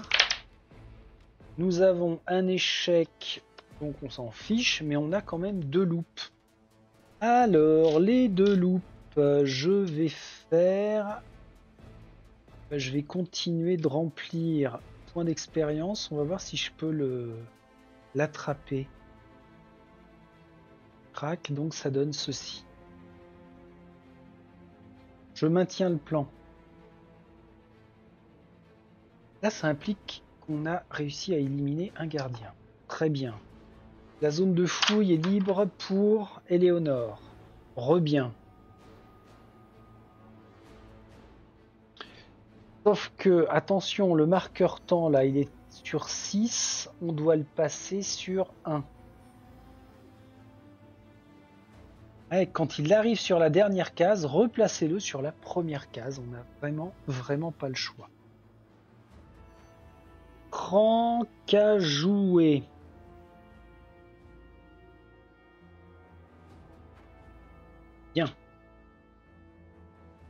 Nous avons un échec, donc on s'en fiche, mais on a quand même 2 loops. Alors, les 2 loops, je vais continuer de remplir point d'expérience. On va voir si je peux l'attraper. Crac, donc ça donne ceci. Je maintiens le plan. Là, ça implique qu'on a réussi à éliminer un gardien. Très bien. La zone de fouille est libre pour Éléonore. Re-bien. Sauf que, attention, le marqueur temps, là, il est sur 6. On doit le passer sur 1. Ouais, quand il arrive sur la dernière case, replacez-le sur la première case. On n'a vraiment pas le choix. Cran qu'à jouer. Bien.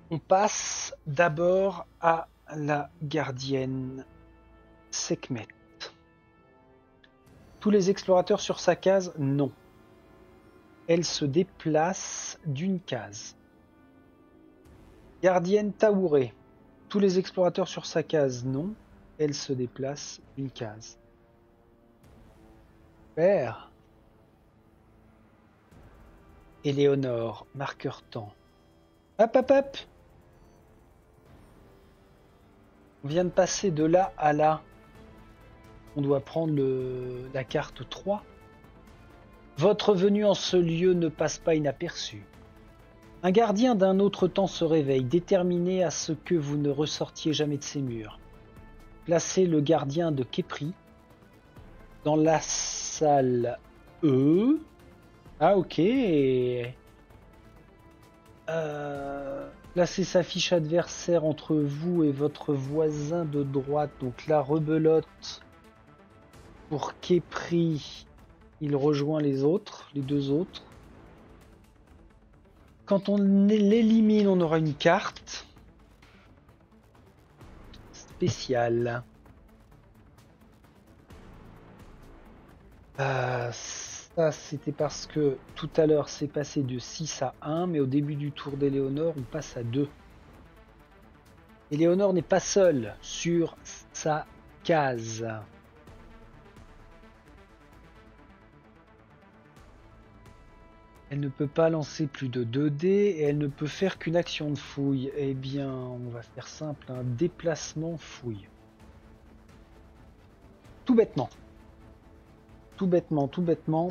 On passe d'abord à la gardienne Sekhmet. Tous les explorateurs sur sa case, non. Elle se déplace d'une case. Gardienne Taouré. Tous les explorateurs sur sa case, non. Elle se déplace d'une case. Père. Éléonore, marqueur temps. Hop. On vient de passer de là à là. On doit prendre la carte 3. Votre venue en ce lieu ne passe pas inaperçue. Un gardien d'un autre temps se réveille, déterminé à ce que vous ne ressortiez jamais de ces murs. Placez le gardien de Képri dans la salle E. Ah, ok. Placez sa fiche adversaire entre vous et votre voisin de droite. Donc la rebelote pour Képri. Il rejoint les autres, les 2 autres. Quand on l'élimine, on aura une carte spéciale. Ça, c'était parce que tout à l'heure, c'est passé de 6 à 1, mais au début du tour d'Éléonore, on passe à 2. Éléonore n'est pas seule sur sa case. Elle ne peut pas lancer plus de 2 dés et elle ne peut faire qu'une action de fouille. Eh bien, on va faire simple, un déplacement fouille. Tout bêtement,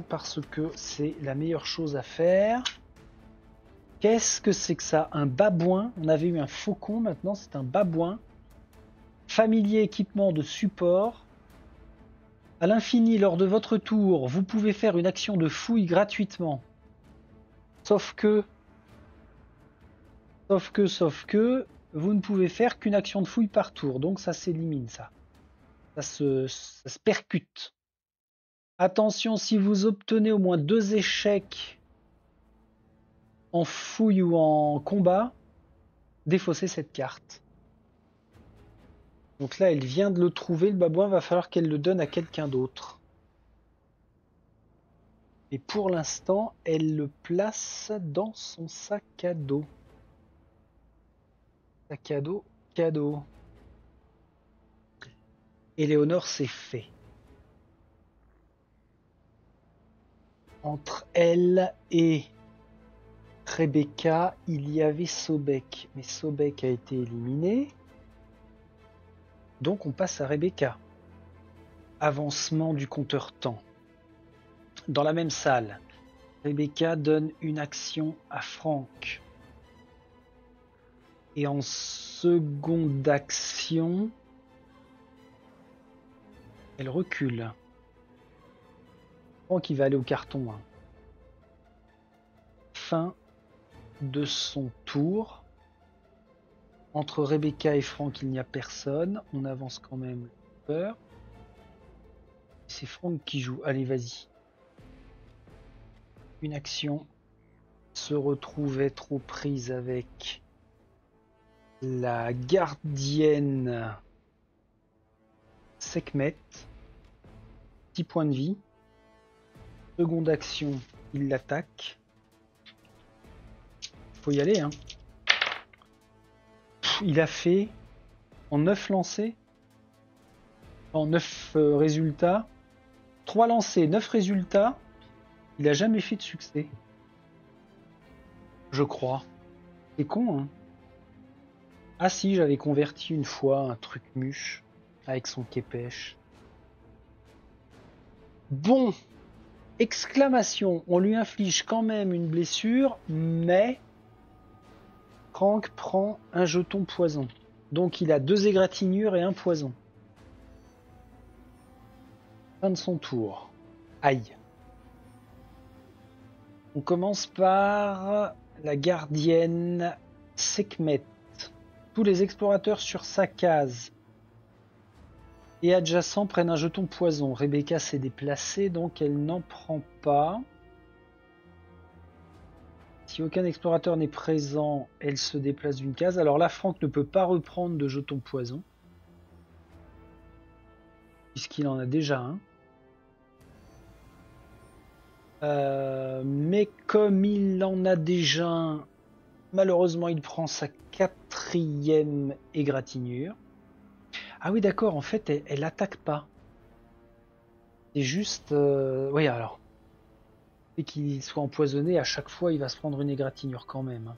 parce que c'est la meilleure chose à faire. Qu'est-ce que c'est que ça? Un babouin. On avait eu un faucon, maintenant c'est un babouin. Familier équipement de support. À l'infini, lors de votre tour, vous pouvez faire une action de fouille gratuitement. Sauf que, vous ne pouvez faire qu'une action de fouille par tour. Donc ça s'élimine, ça. Ça se percute. Attention, si vous obtenez au moins 2 échecs en fouille ou en combat, défaussez cette carte. Donc là, elle vient de le trouver, le babouin, va falloir qu'elle le donne à quelqu'un d'autre. Et pour l'instant, elle le place dans son sac à dos. Sac à dos, cadeau. Éléonore, c'est fait. Entre elle et Rebecca, il y avait Sobek. Mais Sobek a été éliminé. Donc on passe à Rebecca. Avancement du compteur temps. Dans la même salle, Rebecca donne une action à Franck. Et en seconde action, elle recule. Franck, il va aller au carton. Fin de son tour. Entre Rebecca et Franck, il n'y a personne. On avance quand même. Peur. C'est Franck qui joue. Allez, vas-y. Une action. Se retrouvait trop prise avec la gardienne Sekhmet. 10 points de vie. Seconde action, il l'attaque. Faut y aller, hein. Il a fait en 9 lancers, en 9 résultats, 3 lancers, 9 résultats, il a jamais fait de succès. Je crois. C'est con, hein. Ah si, j'avais converti une fois un truc muche avec son képèche. Bon, exclamation, on lui inflige quand même une blessure, mais Franck prend un jeton poison. Donc il a 2 égratignures et 1 poison. Fin de son tour. Aïe. On commence par la gardienne Sekhmet. Tous les explorateurs sur sa case et adjacents prennent un jeton poison. Rebecca s'est déplacée, donc elle n'en prend pas. Si aucun explorateur n'est présent, elle se déplace d'une case. Alors là, Franck ne peut pas reprendre de jeton poison, puisqu'il en a déjà un. Mais comme il en a déjà un, malheureusement, il prend sa 4e égratignure. Ah oui, d'accord, en fait, elle attaque pas. C'est juste... Oui, alors... Et qu'il soit empoisonné, à chaque fois, il va se prendre une égratignure quand même.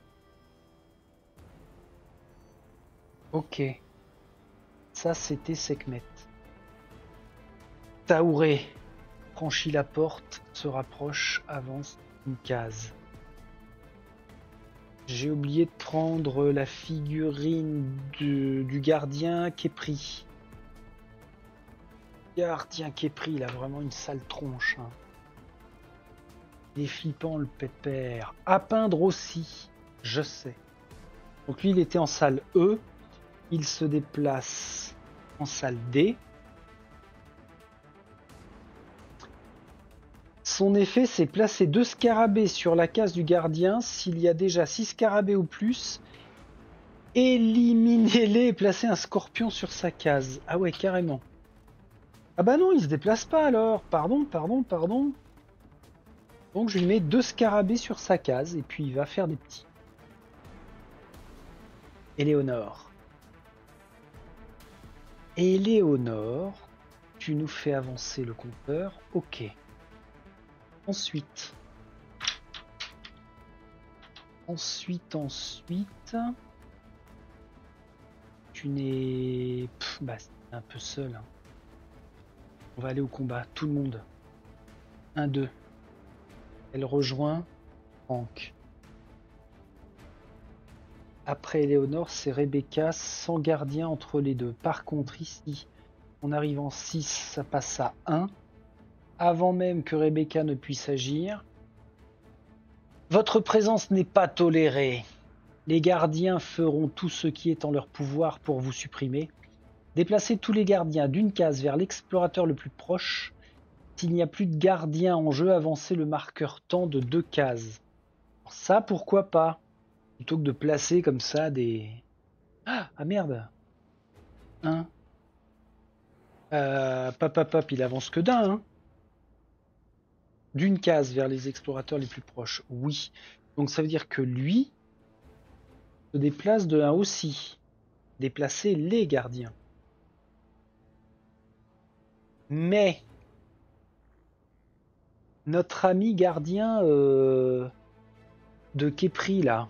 Ok. Ça, c'était Sekhmet. Taouré franchit la porte, se rapproche, avance une case. J'ai oublié de prendre la figurine du gardien Képri. Gardien Képri, il a vraiment une sale tronche. Hein. Il est flippant, le pépère. À peindre aussi, je sais. Donc lui, il était en salle E. Il se déplace en salle D. Son effet, c'est placer 2 scarabées sur la case du gardien. S'il y a déjà 6 scarabées ou plus, éliminez-les et placez un scorpion sur sa case. Ah ouais, carrément. Ah bah non, il se déplace pas alors. Pardon. Donc je lui mets 2 scarabées sur sa case et puis il va faire des petits. Éléonore. Éléonore, tu nous fais avancer le compteur. Ok. Ensuite. Tu n'es... Bah, c'est un peu seul. Hein. On va aller au combat, tout le monde. 1, 2. Elle rejoint Franck. Après Éléonore, c'est Rebecca, sans gardien entre les deux. Par contre, ici, on arrive en 6, ça passe à 1. Avant même que Rebecca ne puisse agir. Votre présence n'est pas tolérée. Les gardiens feront tout ce qui est en leur pouvoir pour vous supprimer. Déplacez tous les gardiens d'une case vers l'explorateur le plus proche. S'il n'y a plus de gardiens en jeu, avancez le marqueur temps de 2 cases. Alors ça, pourquoi pas? Plutôt que de placer comme ça des... Ah merde. Pap, il avance que d'un. Hein. D'une case vers les explorateurs les plus proches. Oui. Donc ça veut dire que lui se déplace de 1 aussi. Déplacer les gardiens. Mais notre ami gardien de Képri là,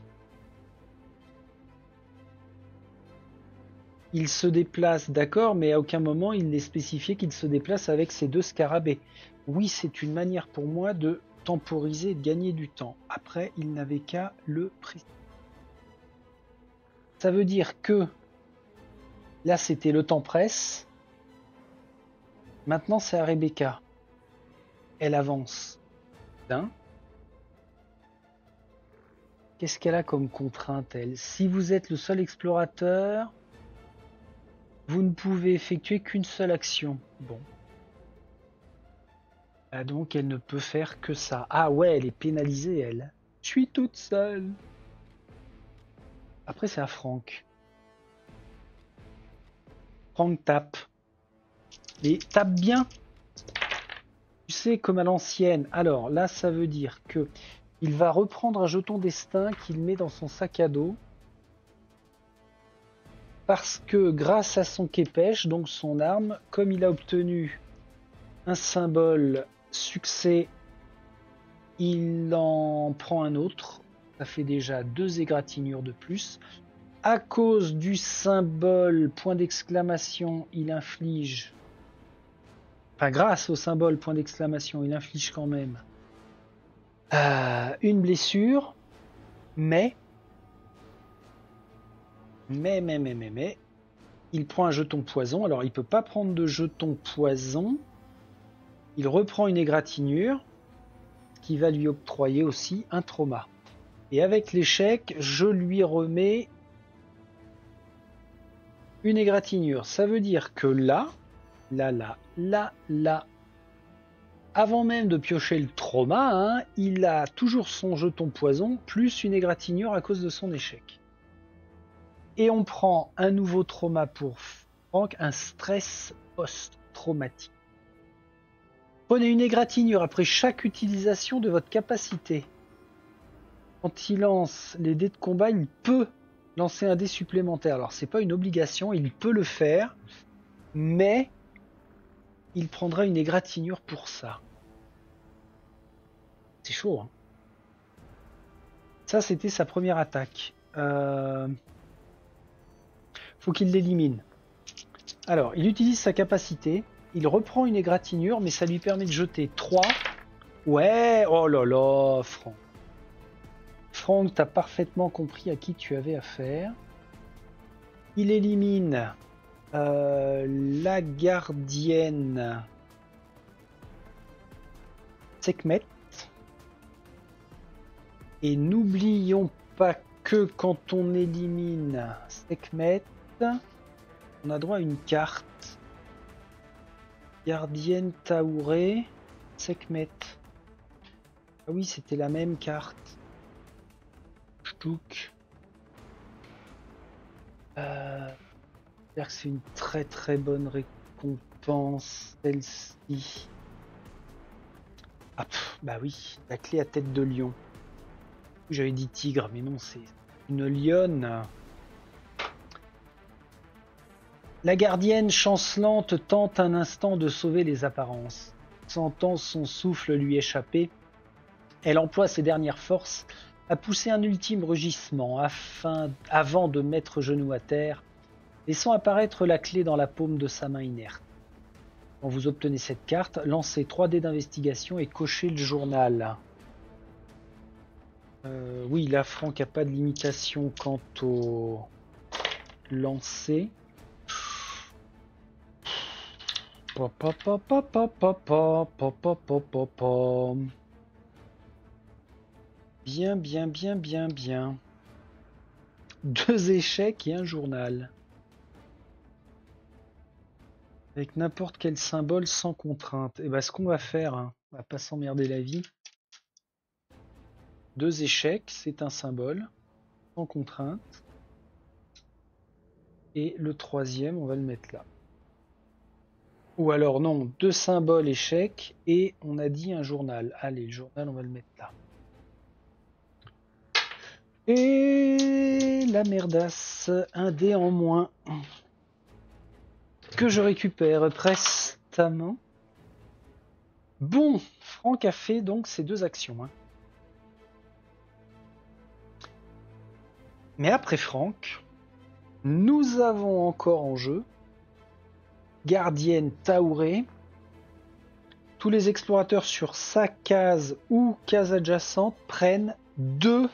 il se déplace, d'accord, mais à aucun moment il n'est spécifié qu'il se déplace avec ses 2 scarabées. Oui, c'est une manière pour moi de temporiser et de gagner du temps. Après, il n'avait qu'à le préciser. Ça veut dire que là, c'était le temps presse. Maintenant, c'est à Rebecca. Elle avance d'un. Qu'est-ce qu'elle a comme contrainte, elle? Si vous êtes le seul explorateur, vous ne pouvez effectuer qu'une seule action. Bon. Ah, donc, elle ne peut faire que ça. Ah ouais, elle est pénalisée, elle. Je suis toute seule. Après, c'est à Franck. Franck tape. Et tape bien. Tu sais, comme à l'ancienne. Alors, là, ça veut dire que il va reprendre un jeton destin qu'il met dans son sac à dos. Parce que grâce à son képèche, donc son arme, comme il a obtenu un symbole succès, il en prend un autre. Ça fait déjà 2 égratignures de plus. À cause du symbole point d'exclamation, il inflige... Enfin, grâce au symbole point d'exclamation, il inflige quand même une blessure, mais, il prend un jeton poison. Alors, il peut pas prendre de jeton poison. Il reprend une égratignure, qui va lui octroyer aussi un trauma. Et avec l'échec, je lui remets une égratignure. Ça veut dire que là, avant même de piocher le trauma, hein, il a toujours son jeton poison, plus une égratignure à cause de son échec. Et on prend un nouveau trauma pour Franck, un stress post-traumatique. Prenez une égratignure après chaque utilisation de votre capacité. Quand il lance les dés de combat, il peut lancer un dé supplémentaire. Alors, c'est pas une obligation, il peut le faire, mais il prendra une égratignure pour ça. C'est chaud, hein. Ça, c'était sa première attaque. Faut qu'il l'élimine. Alors, il utilise sa capacité. Il reprend une égratignure, mais ça lui permet de jeter 3. Ouais, oh là là, Franck. Franck, t'as parfaitement compris à qui tu avais affaire. Il élimine la gardienne Sekhmet. Et n'oublions pas que quand on élimine Sekhmet, on a droit à une carte. Gardienne Taouré, Sekhmet. Ah oui, c'était la même carte. Ch'touk. C'est-à-dire que c'est une très très bonne récompense, celle-ci. Ah, bah oui, la clé à tête de lion. J'avais dit tigre, mais non, c'est une lionne. La gardienne chancelante tente un instant de sauver les apparences. Sentant son souffle lui échapper, elle emploie ses dernières forces à pousser un ultime rugissement avant de mettre genou à terre, laissant apparaître la clé dans la paume de sa main inerte. Quand vous obtenez cette carte, lancez 3 dés d'investigation et cochez le journal. Oui, là, Franck n'a pas de limitation quant au lancer. Bien, bien, bien, bien, bien. 2 échecs et un journal. Avec n'importe quel symbole sans contrainte. Et ben, ce qu'on va faire, hein, on va pas s'emmerder la vie. 2 échecs, c'est un symbole sans contrainte. Et le troisième, on va le mettre là. Ou alors non, 2 symboles échecs et on a dit un journal. Allez, le journal, on va le mettre là. Et la merdasse, un dé en moins. Que je récupère prestement. Bon, Franck a fait donc ces 2 actions. Hein. Mais après Franck, nous avons encore en jeu Gardienne Taouré. Tous les explorateurs sur sa case ou case adjacente prennent 2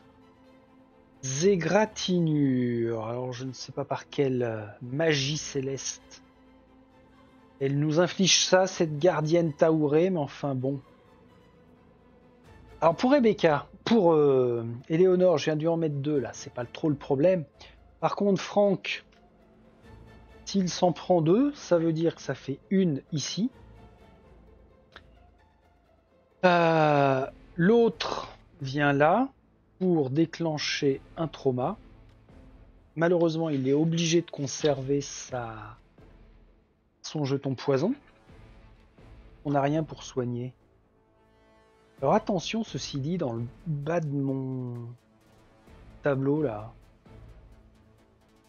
égratignures. Alors je ne sais pas par quelle magie céleste elle nous inflige ça, cette gardienne Taouré, mais enfin bon. Alors pour Rebecca, pour Éléonore, je viens de lui en mettre 2 là, c'est pas trop le problème. Par contre, Franck, s'il s'en prend 2, ça veut dire que ça fait 1 ici. L'autre vient là pour déclencher un trauma. Malheureusement, il est obligé de conserver son jeton poison. On n'a rien pour soigner. Alors attention, ceci dit, dans le bas de mon tableau là,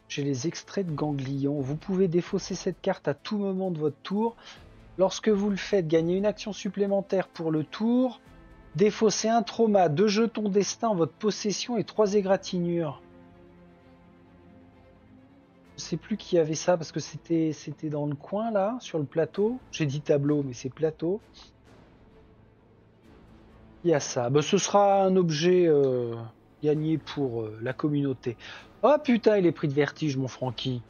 j'ai les extraits de ganglions. Vous pouvez défausser cette carte à tout moment de votre tour. Lorsque vous le faites, gagnez une action supplémentaire pour le tour. Défausser un trauma, 2 jetons destin en votre possession et 3 égratignures. Je sais plus qui avait ça parce que c'était dans le coin là, sur le plateau. J'ai dit tableau, mais c'est plateau. Il y a ça. Bah, ce sera un objet gagné pour la communauté. Oh putain, il est pris de vertige, mon Francky.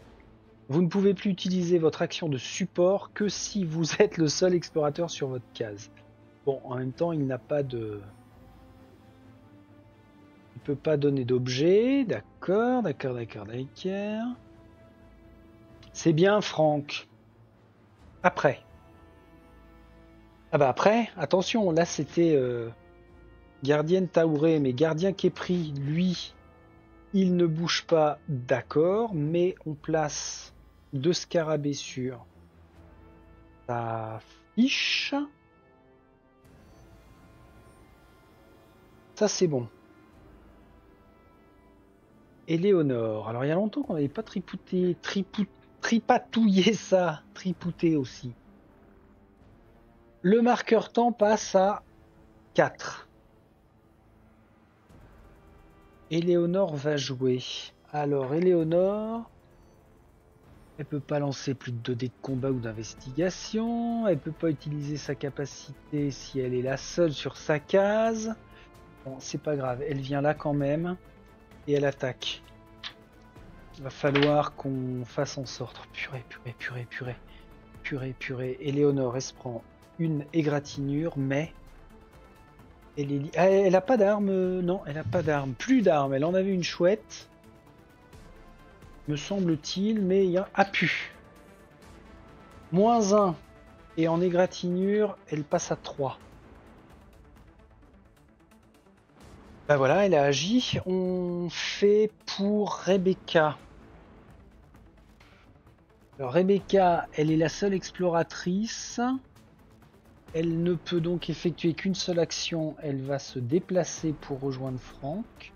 Vous ne pouvez plus utiliser votre action de support que si vous êtes le seul explorateur sur votre case. Bon, en même temps, il n'a pas de... Il peut pas donner d'objet. D'accord. C'est bien, Franck. Après. Ah bah après, attention, là c'était Gardienne Taouré, mais Gardien qui est pris, lui, il ne bouge pas, d'accord, mais on place 2 scarabées sur sa fiche. Ça c'est bon. Éléonore. Alors il y a longtemps qu'on n'avait pas tripatouillé ça. Tripouté aussi. Le marqueur temps passe à 4. Éléonore va jouer. Alors Éléonore, elle peut pas lancer plus de 2 dés de combat ou d'investigation. Elle peut pas utiliser sa capacité si elle est la seule sur sa case. Bon, c'est pas grave. Elle vient là quand même. Et elle attaque. Il va falloir qu'on fasse en sorte. Purée. Éléonore, elle se prend une égratignure, mais... Elle a pas d'arme. Non, elle a pas d'arme. Plus d'arme. Elle en avait une chouette. Me semble-t-il, mais il y a pu. -1. Et en égratignure, elle passe à 3. Bah voilà, elle a agi. On fait pour Rebecca. Alors Rebecca, elle est la seule exploratrice. Elle ne peut donc effectuer qu'une seule action. Elle va se déplacer pour rejoindre Franck.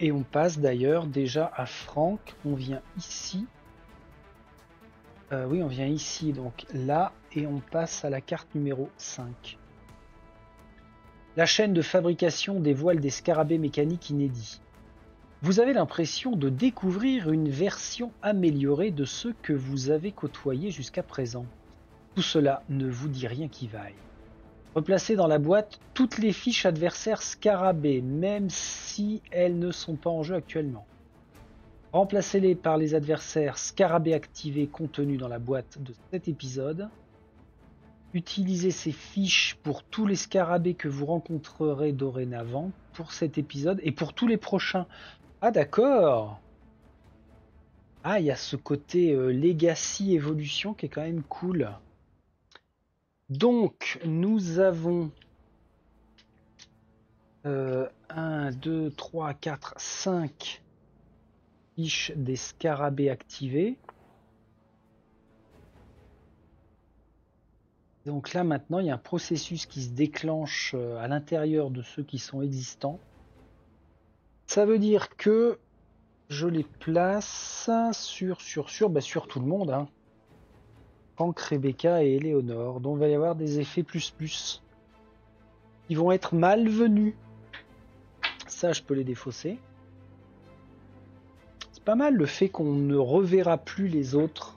Et on passe d'ailleurs déjà à Franck. On vient ici. Oui, on vient ici, donc là. Et on passe à la carte numéro 5. La chaîne de fabrication des voiles des scarabées mécaniques inédits. Vous avez l'impression de découvrir une version améliorée de ceux que vous avez côtoyés jusqu'à présent. Tout cela ne vous dit rien qui vaille. Replacez dans la boîte toutes les fiches adversaires scarabées, même si elles ne sont pas en jeu actuellement. Remplacez-les par les adversaires scarabées activés contenus dans la boîte de cet épisode. Utilisez ces fiches pour tous les scarabées que vous rencontrerez dorénavant pour cet épisode et pour tous les prochains. Ah d'accord. Ah, il y a ce côté Legacy évolution qui est quand même cool. Donc, nous avons 1, 2, 3, 4, 5 fiches des scarabées activées. Donc là, maintenant, il y a un processus qui se déclenche à l'intérieur de ceux qui sont existants. Ça veut dire que je les place sur tout le monde. Hein. Franck, Rebecca et Eleonore. Donc il va y avoir des effets plus. Ils vont être malvenus. Ça, je peux les défausser. C'est pas mal le fait qu'on ne reverra plus les autres.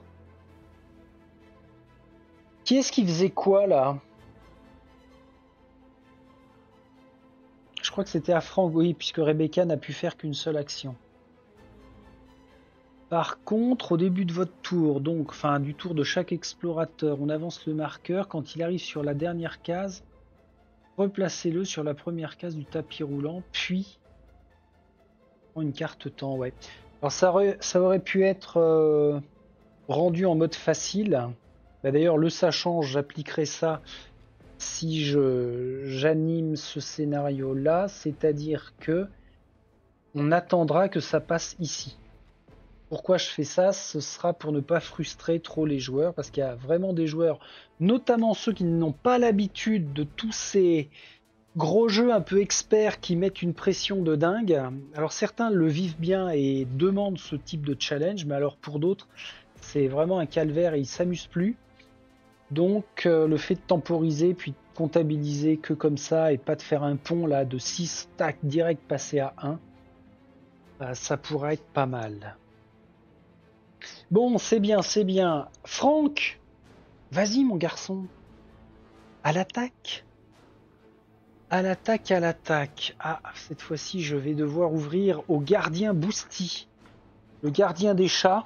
Qui est-ce qui faisait quoi là? Je crois que c'était à Franck, oui, puisque Rebecca n'a pu faire qu'une seule action. Par contre, au début de votre tour, donc, enfin du tour de chaque explorateur, on avance le marqueur. Quand il arrive sur la dernière case, replacez-le sur la première case du tapis roulant, puis une carte temps, ouais. Alors ça aurait pu être rendu en mode facile. Bah, d'ailleurs, le sachant, j'appliquerai ça si j'anime ce scénario-là, c'est-à-dire que on attendra que ça passe ici. Pourquoi je fais ça? Ce sera pour ne pas frustrer trop les joueurs, parce qu'il y a vraiment des joueurs, notamment ceux qui n'ont pas l'habitude de tous ces gros jeux un peu experts qui mettent une pression de dingue. Alors certains le vivent bien et demandent ce type de challenge, mais alors pour d'autres, c'est vraiment un calvaire et ils s'amusent plus. Donc le fait de temporiser puis de comptabiliser que comme ça et pas de faire un pont là de 6 tac direct passer à 1, ça pourrait être pas mal. Bon, c'est bien, c'est bien. Franck, vas-y mon garçon. À l'attaque. À l'attaque, à l'attaque. Ah, cette fois-ci, je vais devoir ouvrir au gardien Boosty. Le gardien des chats.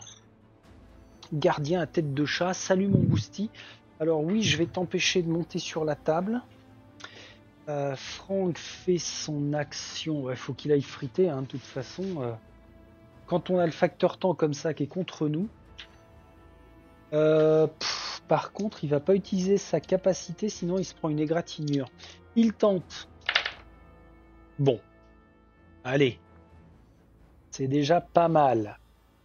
Gardien à tête de chat. Salut mon Boosty. Alors oui, je vais t'empêcher de monter sur la table. Franck fait son action. Ouais, faut qu'il aille friter, hein, de toute façon. Quand on a le facteur temps comme ça qui est contre nous. Par contre, il va pas utiliser sa capacité, sinon il se prend une égratignure. Il tente. Bon. Allez. C'est déjà pas mal.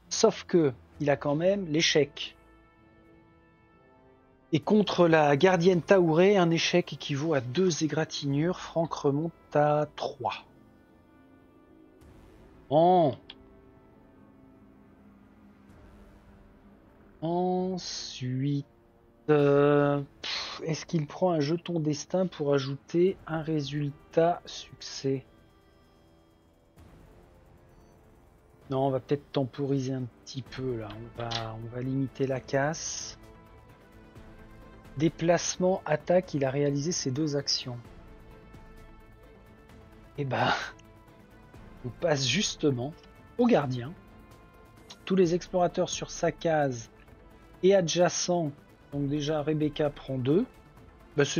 Sauf que il a quand même l'échec. Et contre la gardienne Taouré, un échec équivaut à 2 égratignures. Franck remonte à 3. Oh. Ensuite, est-ce qu'il prend un jeton destin pour ajouter un résultat succès? Non, on va peut-être temporiser un petit peu là. On va limiter la casse. Déplacement, attaque, il a réalisé ces 2 actions. Et bah, on passe justement au gardien. Tous les explorateurs sur sa case et adjacents, donc déjà Rebecca prend 2. Bah ce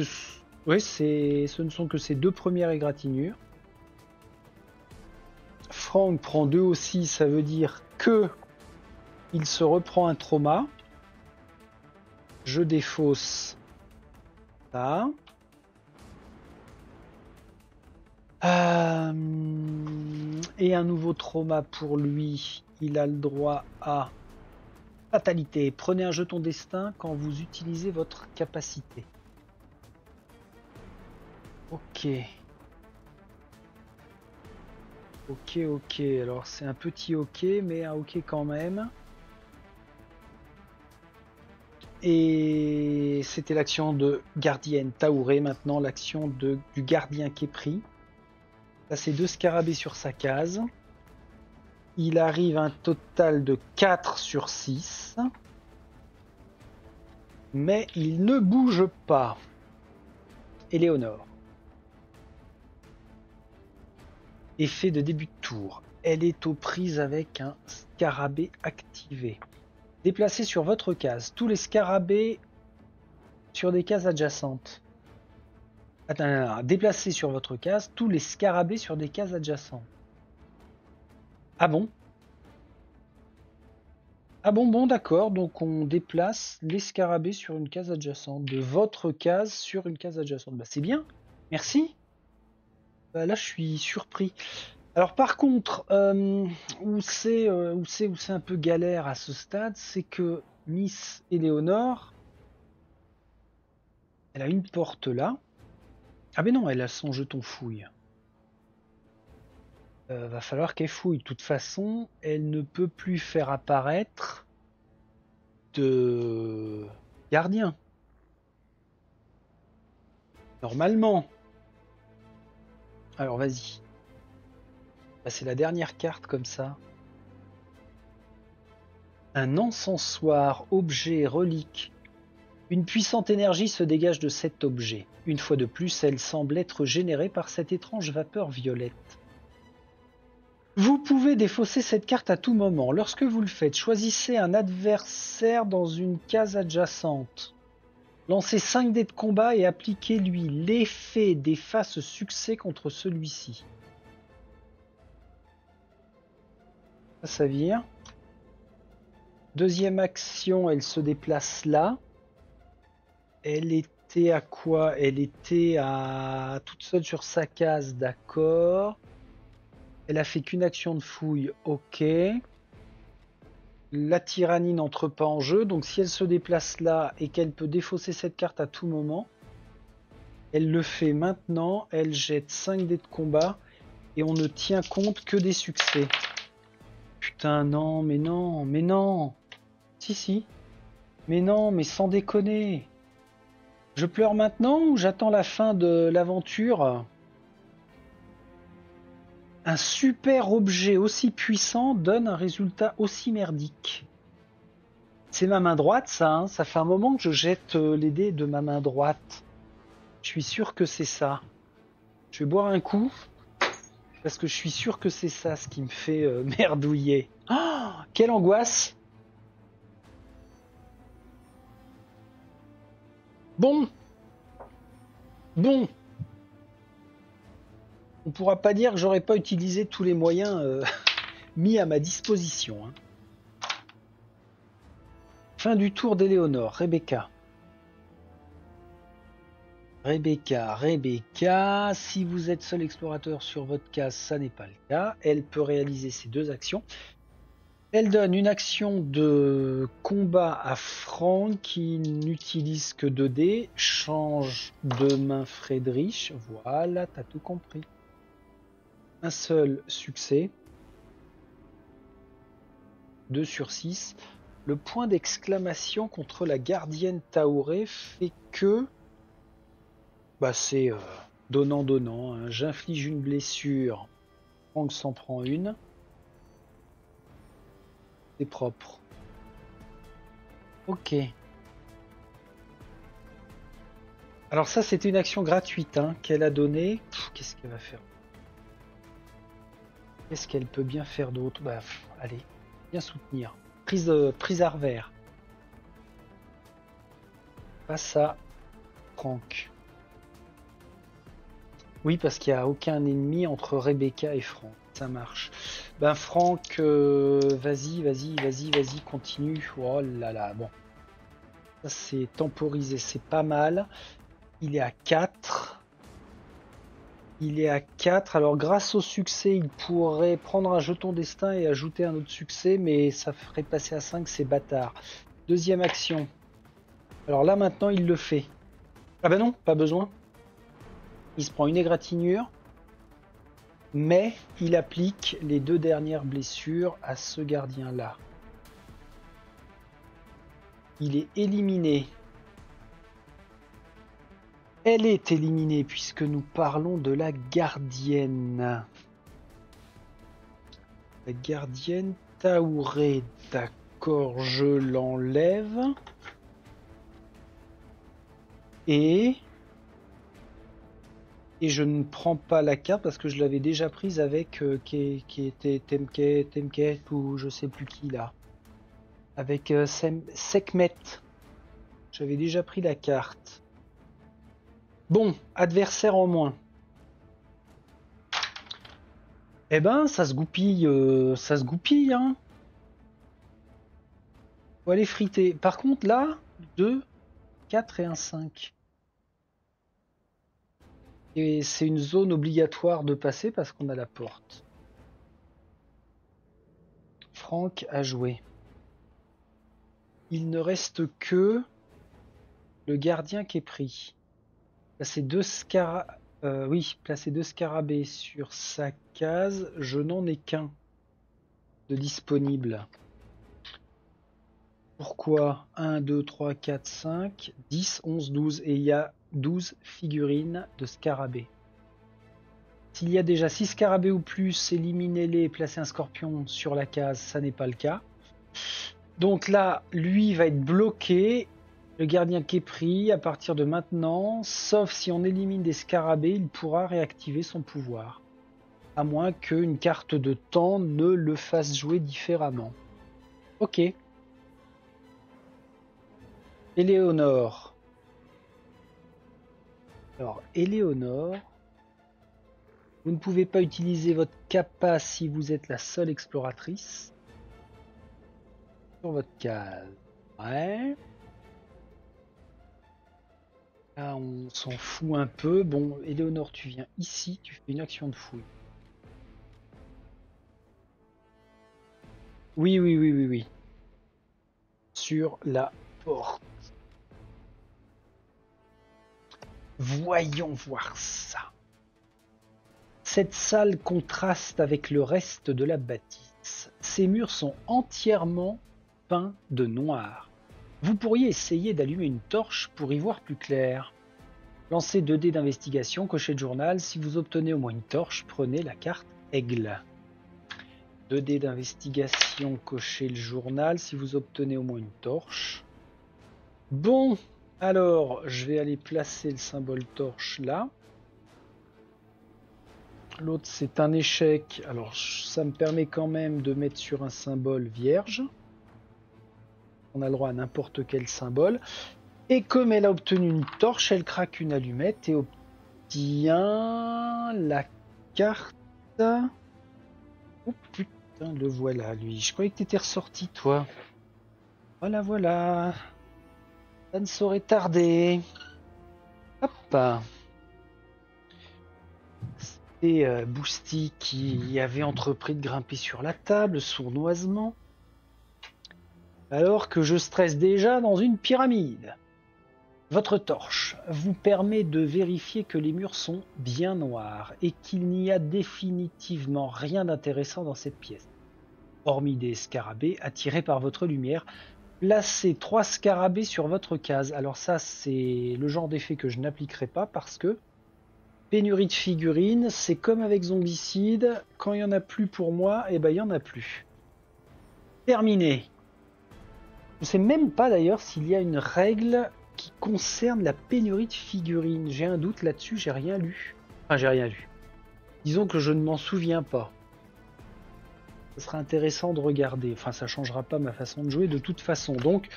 ne sont que ses 2 premières égratignures. Franck prend 2 aussi, ça veut dire que il se reprend un trauma. Je défausse ça. Et un nouveau trauma pour lui. Il a le droit à fatalité. Prenez un jeton destin quand vous utilisez votre capacité. Ok. Ok. Alors c'est un petit ok, mais un ok quand même. Et c'était l'action de gardienne Taouré. Maintenant l'action du gardien qui est pris. Là c'est 2 scarabées sur sa case. Il arrive à un total de 4 sur 6. Mais il ne bouge pas. Éléonore. Effet de début de tour. Elle est aux prises avec un scarabée activé. Déplacez sur votre case tous les scarabées sur des cases adjacentes. Attends, déplacez sur votre case tous les scarabées sur des cases adjacentes. Ah bon? Ah bon, d'accord. Donc on déplace les scarabées sur une case adjacente. De votre case sur une case adjacente. Bah c'est bien. Merci. Bah, là je suis surpris. Alors par contre, où c'est un peu galère à ce stade, c'est que Miss Éléonore, elle a une porte là. Ah mais non, elle a son jeton fouille. Va falloir qu'elle fouille. De toute façon, elle ne peut plus faire apparaître de gardien. Normalement. Alors vas-y. Bah, c'est la dernière carte comme ça. Un encensoir, objet, relique. Une puissante énergie se dégage de cet objet. Une fois de plus, elle semble être générée par cette étrange vapeur violette. Vous pouvez défausser cette carte à tout moment. Lorsque vous le faites, choisissez un adversaire dans une case adjacente. Lancez 5 dés de combat et appliquez-lui l'effet d'efface succès contre celui-ci. Ça vire. Deuxième action, elle se déplace là. Elle était à quoi? Elle était à toute seule sur sa case, d'accord. Elle a fait qu'une action de fouille, ok. La tyrannie n'entre pas en jeu, donc si elle se déplace là et qu'elle peut défausser cette carte à tout moment, elle le fait maintenant, elle jette 5 dés de combat et on ne tient compte que des succès. Putain, non, mais non, mais non. Si. Mais non, mais sans déconner. Je pleure maintenant ou j'attends la fin de l'aventure? Un super objet aussi puissant donne un résultat aussi merdique. C'est ma main droite, ça. Hein, ça fait un moment que je jette les dés de ma main droite. Je suis sûr que c'est ça. Je vais boire un coup. Parce que je suis sûr que c'est ça ce qui me fait merdouiller. Oh, quelle angoisse! Bon. On pourra pas dire que j'aurais pas utilisé tous les moyens mis à ma disposition. Hein. Fin du tour d'Éléonore. Rebecca. Si vous êtes seul explorateur sur votre case, ça n'est pas le cas. Elle peut réaliser ces 2 actions. Elle donne une action de combat à Franck qui n'utilise que 2 dés. Change de main Friedrich. Voilà, t'as tout compris. Un seul succès. 2 sur 6. Le point d'exclamation contre la gardienne Taouré fait que... Bah c'est donnant. Hein. J'inflige une blessure. Franck s'en prend une. C'est propre. Ok. Alors ça, c'était une action gratuite hein, qu'elle a donnée. Qu'est-ce qu'elle va faire? Qu'est-ce qu'elle peut bien faire d'autre? Bah, allez, bien soutenir. Prise à revers. Passe à Franck. Oui, parce qu'il n'y a aucun ennemi entre Rebecca et Franck. Ça marche. Ben Franck, vas-y, continue. Oh là là, bon. Ça c'est temporisé, c'est pas mal. Il est à 4. Alors grâce au succès, il pourrait prendre un jeton destin et ajouter un autre succès, mais ça ferait passer à 5, c'est bâtard. Deuxième action. Alors là maintenant, il le fait. Ah ben non, pas besoin. Il se prend une égratignure. Mais il applique les 2 dernières blessures à ce gardien-là. Il est éliminé. Elle est éliminée puisque nous parlons de la gardienne. La gardienne Taouré. D'accord, je l'enlève. Et Et je ne prends pas la carte parce que je l'avais déjà prise avec qui était Temket ou je sais plus qui là. Avec Sekhmet. J'avais déjà pris la carte. Bon, adversaire en moins. Eh ben, ça se goupille, hein. Faut aller friter. Par contre, là, 2, 4 et un 5. Et c'est une zone obligatoire de passer parce qu'on a la porte. Franck a joué. Il ne reste que le gardien qui est pris. Placer placer 2 scarabées sur sa case. Je n'en ai qu'un de disponible. Pourquoi 1, 2, 3, 4, 5, 10, 11, 12 et il y a 12 figurines de scarabées. S'il y a déjà 6 scarabées ou plus, éliminez-les et placez un scorpion sur la case, ça n'est pas le cas. Donc là, lui va être bloqué. Le gardien qui est pris à partir de maintenant, sauf si on élimine des scarabées, il pourra réactiver son pouvoir. À moins qu'une carte de temps ne le fasse jouer différemment. Ok. Éléonore. Alors, Éléonore, vous ne pouvez pas utiliser votre capa si vous êtes la seule exploratrice. Sur votre case. Ouais. Là, on s'en fout un peu. Bon, Éléonore, tu viens ici, tu fais une action de fouille. Oui, oui, oui, oui, oui. Sur la porte. Voyons voir ça. Cette salle contraste avec le reste de la bâtisse. Ces murs sont entièrement peints de noir. Vous pourriez essayer d'allumer une torche pour y voir plus clair. Lancez 2 dés d'investigation, cochez le journal. Si vous obtenez au moins une torche, prenez la carte aigle. 2 dés d'investigation, cochez le journal. Si vous obtenez au moins une torche. Bon, alors je vais aller placer le symbole torche là. L'autre c'est un échec. Alors ça me permet quand même de mettre sur un symbole vierge. On a le droit à n'importe quel symbole. Et comme elle a obtenu une torche, elle craque une allumette et obtient la carte. Oh putain, le voilà lui. Je croyais que t'étais ressorti toi. Voilà, voilà. Ça ne saurait tarder. Hop. C'était Boosty qui avait entrepris de grimper sur la table sournoisement. Alors que je stresse déjà dans une pyramide. Votre torche vous permet de vérifier que les murs sont bien noirs et qu'il n'y a définitivement rien d'intéressant dans cette pièce. Hormis des scarabées attirés par votre lumière, placez 3 scarabées sur votre case. Alors ça, c'est le genre d'effet que je n'appliquerai pas parce que pénurie de figurines, c'est comme avec Zombicide, quand il n'y en a plus pour moi, et ben il n'y en a plus. Terminé. Je ne sais même pas d'ailleurs s'il y a une règle qui concerne la pénurie de figurines. J'ai un doute là-dessus, j'ai rien lu. Enfin, j'ai rien lu. Disons que je ne m'en souviens pas. Ce sera intéressant de regarder. Enfin, ça changera pas ma façon de jouer de toute façon. Donc,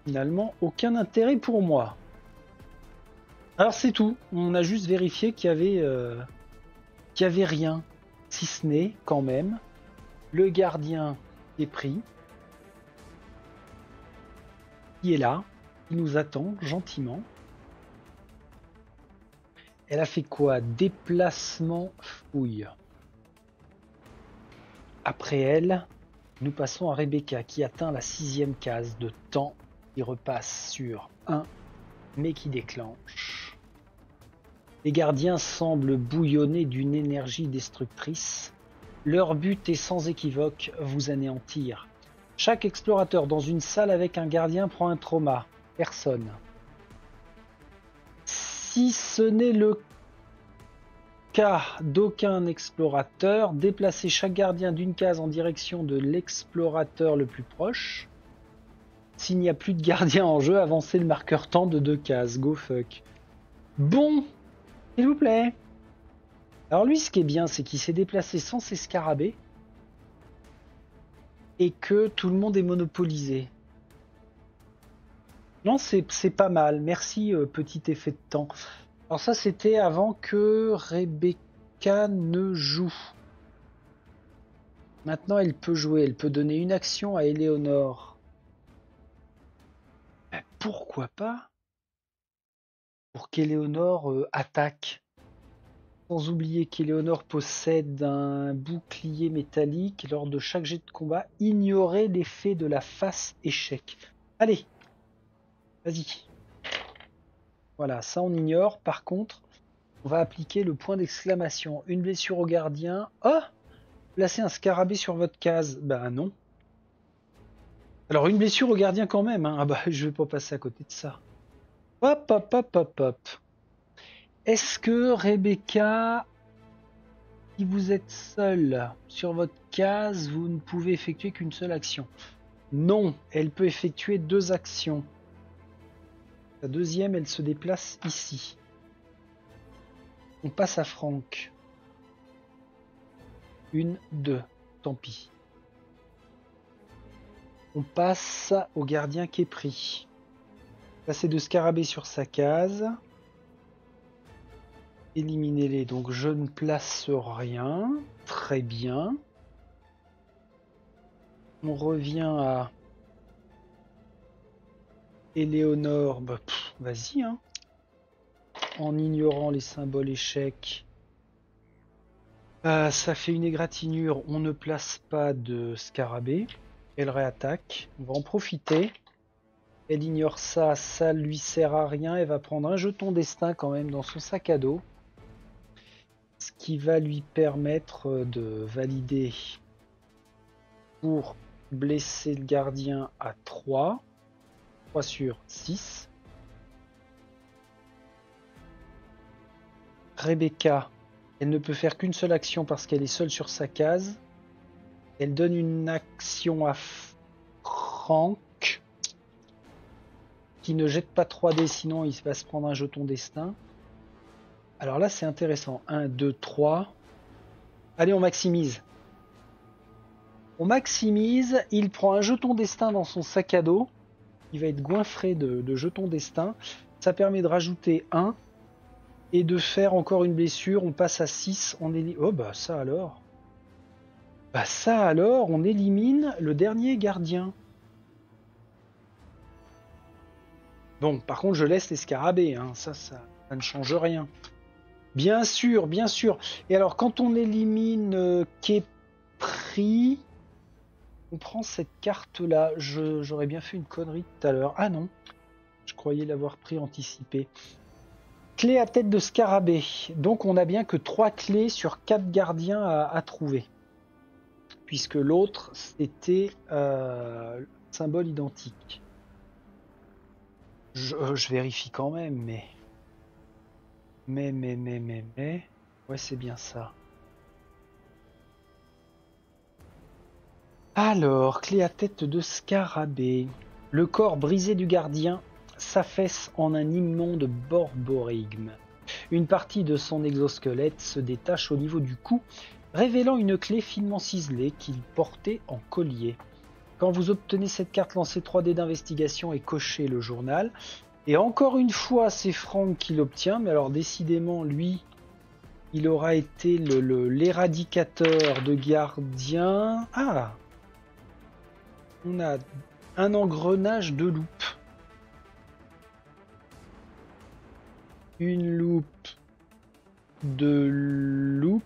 finalement, aucun intérêt pour moi. Alors, c'est tout. On a juste vérifié qu'il y avait rien. Si ce n'est, quand même, le gardien est pris. Qui est là. Il nous attend gentiment. Elle a fait quoi? Déplacement fouille. Après elle, nous passons à Rebecca qui atteint la 6e case de temps. Qui repasse sur 1, mais qui déclenche. Les gardiens semblent bouillonner d'une énergie destructrice. Leur but est sans équivoque vous anéantir. Chaque explorateur dans une salle avec un gardien prend un trauma. Personne. Si ce n'est le cas d'aucun explorateur, déplacez chaque gardien d'une case en direction de l'explorateur le plus proche. S'il n'y a plus de gardien en jeu, avancez le marqueur temps de 2 cases. Go fuck. Bon, s'il vous plaît. Alors lui, ce qui est bien, c'est qu'il s'est déplacé sans ses scarabées et que tout le monde est monopolisé. Non, c'est pas mal. Merci, petit effet de temps. Alors ça, c'était avant que Rebecca ne joue. Maintenant, elle peut jouer. Elle peut donner une action à Éléonore. Pourquoi pas? Pour qu'Éléonore attaque. Sans oublier qu'Éléonore possède un bouclier métallique. Lors de chaque jet de combat, ignorez l'effet de la face échec. Allez, vas-y. Voilà, ça on ignore. Par contre, on va appliquer le point d'exclamation. Une blessure au gardien. Oh! Placez un scarabée sur votre case. Bah non. Alors une blessure au gardien quand même. Hein. Ah bah je vais pas passer à côté de ça. Hop, hop, hop, hop, hop. Est-ce que Rebecca, si vous êtes seul sur votre case, vous ne pouvez effectuer qu'une seule action? Non, elle peut effectuer 2 actions. La deuxième, elle se déplace ici. On passe à Franck. 1, 2. Tant pis. On passe au gardien qui est pris. Placez 2 scarabées sur sa case. Éliminez-les. Donc je ne place rien. Très bien. On revient à Éléonore. Bah, vas-y, hein. En ignorant les symboles échecs. Ça fait une égratignure. On ne place pas de scarabée. Elle réattaque. On va en profiter. Elle ignore ça. Ça lui sert à rien. Elle va prendre un jeton destin quand même dans son sac à dos. Ce qui va lui permettre de valider pour blesser le gardien à 3. 3 sur 6. Rebecca, elle ne peut faire qu'une seule action parce qu'elle est seule sur sa case. Elle donne une action à Franck qui ne jette pas 3 dés, sinon il va se prendre un jeton destin. Alors là, c'est intéressant. 1, 2, 3. Allez, on maximise. On maximise. Il prend un jeton destin dans son sac à dos. Il va être goinfré de jetons destin. Ça permet de rajouter 1 et de faire encore une blessure. On passe à 6. Oh bah ça alors. Bah ça alors, on élimine le dernier gardien. Bon, par contre, je laisse les scarabées. Hein. Ça ne change rien. Bien sûr, bien sûr. Et alors, quand on élimine qui est pris, on prend cette carte-là. J'aurais bien fait une connerie tout à l'heure. Ah non, je croyais l'avoir pris anticipé. Clé à tête de scarabée. Donc, on n'a bien que 3 clés sur 4 gardiens à trouver. Puisque l'autre, c'était symbole identique. Je vérifie quand même, mais... Ouais, c'est bien ça. Alors, clé à tête de scarabée. Le corps brisé du gardien s'affaisse en un immonde borborigme. Une partie de son exosquelette se détache au niveau du cou, révélant une clé finement ciselée qu'il portait en collier. Quand vous obtenez cette carte, lancez 3 dés d'investigation et cochez le journal. Et encore une fois, c'est Franck qui l'obtient, mais alors décidément, lui, il aura été l'éradicateur de gardiens. Ah! On a un engrenage de loupe. Une loupe de loupe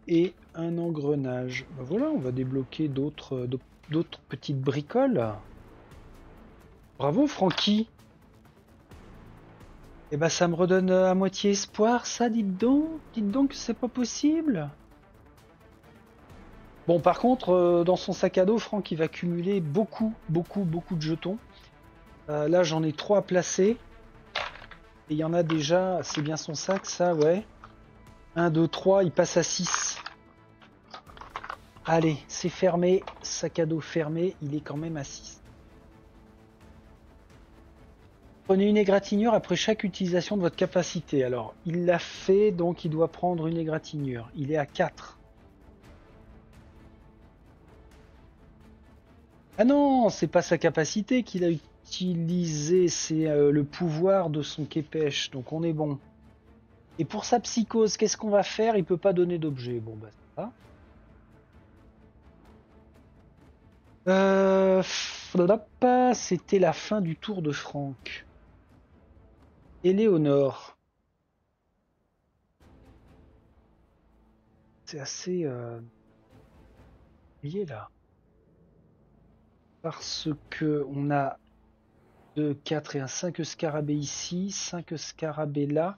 et un engrenage. Ben voilà, on va débloquer d'autres petites bricoles. Bravo Francky. Eh ben ça me redonne à moitié espoir, ça, dites donc que c'est pas possible. Bon, par contre, dans son sac à dos, Franck, il va cumuler beaucoup de jetons. Là, j'en ai 3 à placer. Et il y en a déjà, c'est bien son sac, ça, ouais. 1, 2, 3, il passe à 6. Allez, c'est fermé, sac à dos fermé, il est quand même à 6. Prenez une égratignure après chaque utilisation de votre capacité. Alors, il l'a fait, donc il doit prendre une égratignure. Il est à 4. Ah non, c'est pas sa capacité qu'il a utilisé, c'est le pouvoir de son képèche. Donc on est bon. Et pour sa psychose, qu'est-ce qu'on va faire? Il peut pas donner d'objet. Bon, bah ça va. C'était la fin du tour de Franck. Éléonore. C'est assez lié là. Parce que on a 2, 4 et un 5 scarabées ici, 5 scarabées là.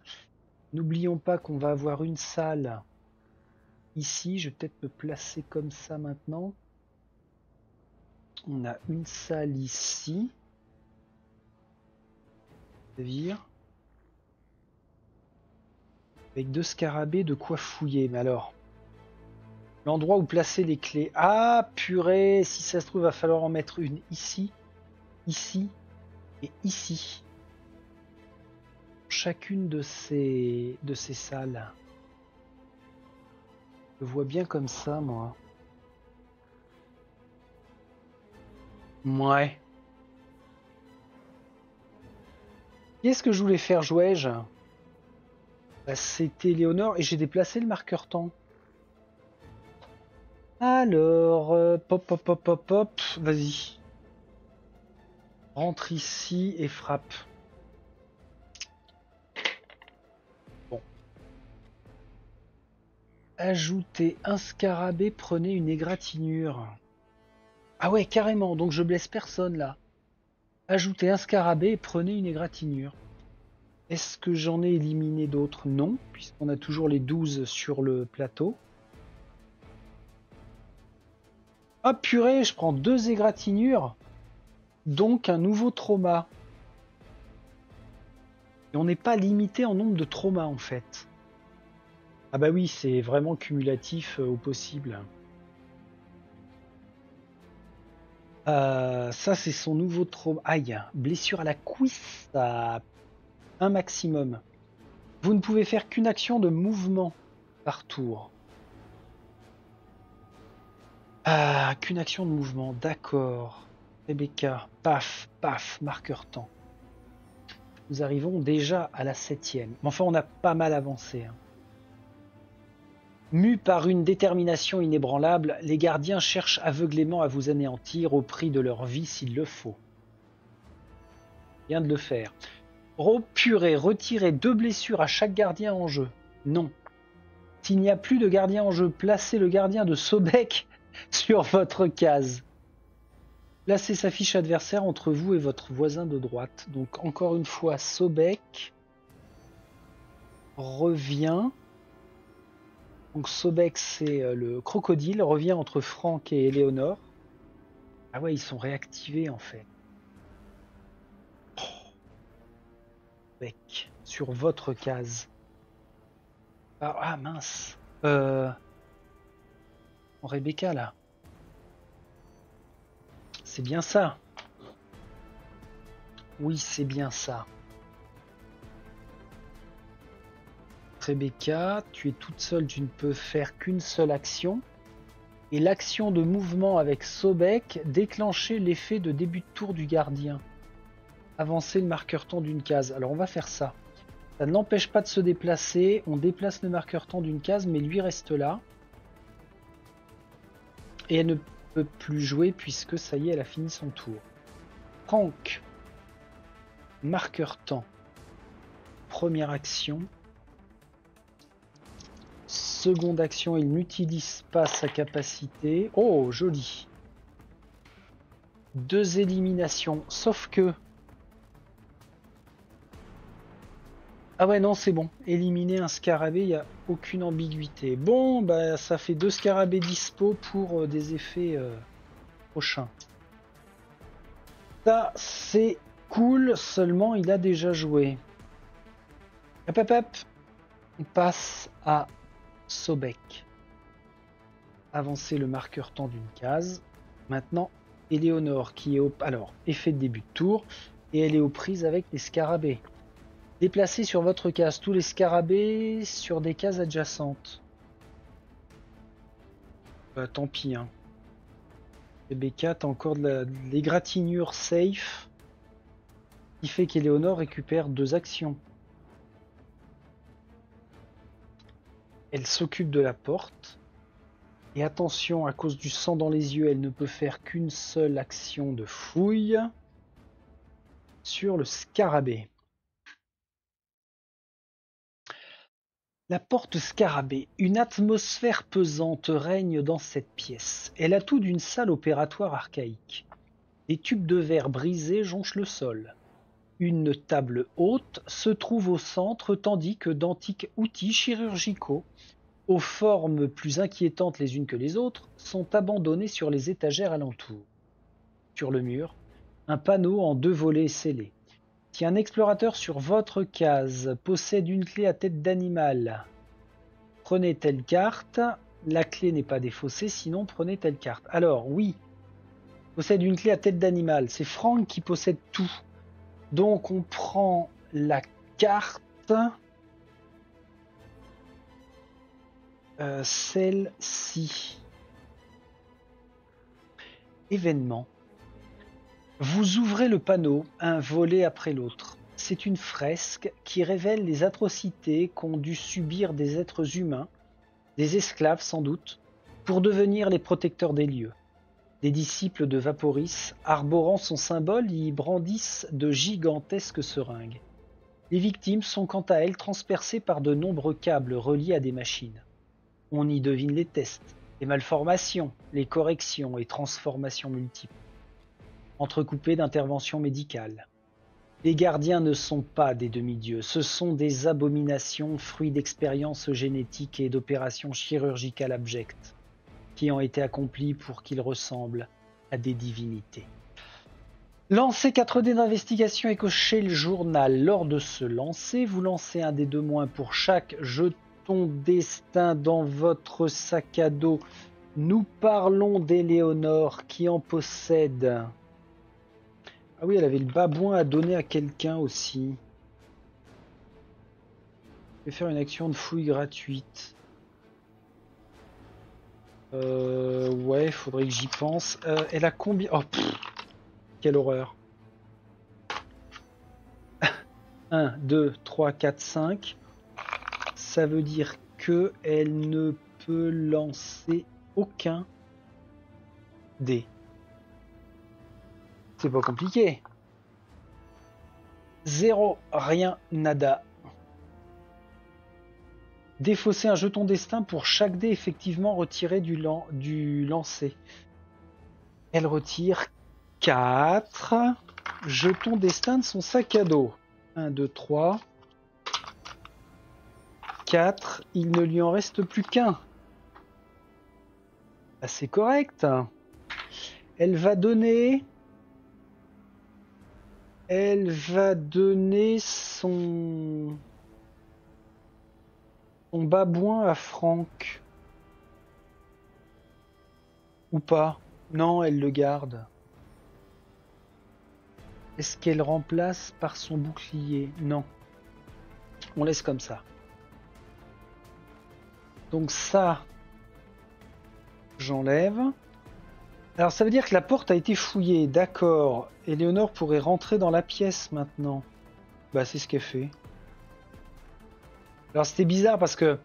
N'oublions pas qu'on va avoir une salle ici. Je vais peut-être me placer comme ça maintenant. On a une salle ici. Vire. Avec 2 scarabées, de quoi fouiller. Mais alors, l'endroit où placer les clés. Ah, purée, si ça se trouve, va falloir en mettre une ici, ici et ici. Chacune de ces salles. Je vois bien comme ça, moi. Ouais. Qu'est-ce que je voulais faire, jouais-je? Bah, c'était Léonore et j'ai déplacé le marqueur temps. Alors, pop, pop, pop, pop, pop, vas-y. Rentre ici et frappe. Bon. Ajoutez un scarabée, prenez une égratignure. Ah ouais, carrément, donc je blesse personne là. Ajoutez un scarabée et prenez une égratignure. Est-ce que j'en ai éliminé d'autres? Non, puisqu'on a toujours les 12 sur le plateau. Ah purée, je prends 2 égratignures, donc un nouveau trauma. Et on n'est pas limité en nombre de traumas en fait. Ah bah oui, c'est vraiment cumulatif au possible. Ça c'est son nouveau trauma. Aïe, blessure à la cuisse, à un maximum. Vous ne pouvez faire qu'une action de mouvement par tour. Ah, qu'une action de mouvement, d'accord. Rebecca, paf, paf, marqueur temps. Nous arrivons déjà à la 7e. Mais enfin, on a pas mal avancé. Hein. Mus par une détermination inébranlable, les gardiens cherchent aveuglément à vous anéantir au prix de leur vie s'il le faut. Bien de le faire. Purée, retirez 2 blessures à chaque gardien en jeu. Non. S'il n'y a plus de gardien en jeu, placez le gardien de Sobek sur votre case. Placez sa fiche adversaire entre vous et votre voisin de droite. Donc encore une fois, Sobek revient. Donc Sobek, c'est le crocodile, revient entre Franck et Éléonore. Ah ouais, ils sont réactivés en fait. Sobek, sur votre case. Ah mince. Rebecca là. C'est bien ça. Oui, c'est bien ça. Rebecca, tu es toute seule, tu ne peux faire qu'une seule action. Et l'action de mouvement avec Sobek, déclencher l'effet de début de tour du gardien. Avancer le marqueur temps d'une case. Alors on va faire ça. Ça ne l'empêche pas de se déplacer. On déplace le marqueur temps d'une case, mais lui reste là. Et elle ne peut plus jouer puisque ça y est, elle a fini son tour. Franck. Marqueur temps. Première action. Seconde action, il n'utilise pas sa capacité. Oh, joli. 2 éliminations, sauf que... Ah ouais, non, c'est bon. Éliminer un scarabée, il n'y a aucune ambiguïté. Bon, bah ça fait 2 scarabées dispo pour des effets prochains. Ça, c'est cool, seulement il a déjà joué. Hop, hop, hop. On passe à Sobek. Avancer le marqueur temps d'une case. Maintenant, Éléonore qui est au... Alors, effet de début de tour. et elle est aux prises avec les scarabées. Déplacez sur votre case tous les scarabées sur des cases adjacentes. Tant pis. Hein. BK, t'as encore de l'égratignure safe qui fait qu'Éléonore récupère 2 actions. Elle s'occupe de la porte. Et attention, à cause du sang dans les yeux, elle ne peut faire qu'une seule action de fouille sur le scarabée. La porte scarabée. Une atmosphère pesante règne dans cette pièce. Elle a tout d'une salle opératoire archaïque. Des tubes de verre brisés jonchent le sol. Une table haute se trouve au centre tandis que d'antiques outils chirurgicaux, aux formes plus inquiétantes les unes que les autres, sont abandonnés sur les étagères alentour. Sur le mur, un panneau en 2 volets scellé. Si un explorateur sur votre case possède une clé à tête d'animal, prenez telle carte. La clé n'est pas défaussée, sinon prenez telle carte. Alors, oui, possède une clé à tête d'animal. C'est Franck qui possède tout. Donc, on prend la carte. Celle-ci. Événement. Vous ouvrez le panneau, un volet après l'autre. C'est une fresque qui révèle les atrocités qu'ont dû subir des êtres humains, des esclaves sans doute, pour devenir les protecteurs des lieux. Des disciples de Vaporis, arborant son symbole, y brandissent de gigantesques seringues. Les victimes sont quant à elles transpercées par de nombreux câbles reliés à des machines. On y devine les tests, les malformations, les corrections et transformations multiples, entrecoupées d'interventions médicales. Les gardiens ne sont pas des demi-dieux, ce sont des abominations, fruits d'expériences génétiques et d'opérations chirurgicales abjectes, qui ont été accomplies pour qu'ils ressemblent à des divinités. Lancez 4 dés d'investigation et cochez le journal. Lors de ce lancer, vous lancez un dé de moins pour chaque jeton destin dans votre sac à dos. Nous parlons d'Éléonore qui en possède. Ah oui, elle avait le babouin à donner à quelqu'un aussi. Je vais faire une action de fouille gratuite. Ouais, il faudrait que j'y pense. Elle a combien... Oh, quelle horreur. 1, 2, 3, 4, 5. Ça veut dire que elle ne peut lancer aucun dé. C'est pas compliqué. 0, rien, nada. Défausser un jeton destin pour chaque dé effectivement retiré du lancer. Elle retire 4 jetons destin de son sac à dos. 1, 2, 3. 4. Il ne lui en reste plus qu'un. Ah, c'est correct. Elle va donner son babouin à Franck. Ou pas? Non, elle le garde. Est-ce qu'elle remplace par son bouclier? Non. On laisse comme ça. Donc ça, j'enlève. Alors ça veut dire que la porte a été fouillée, d'accord. Éléonore pourrait rentrer dans la pièce maintenant. Bah c'est ce qu'elle fait. Alors c'était bizarre parce que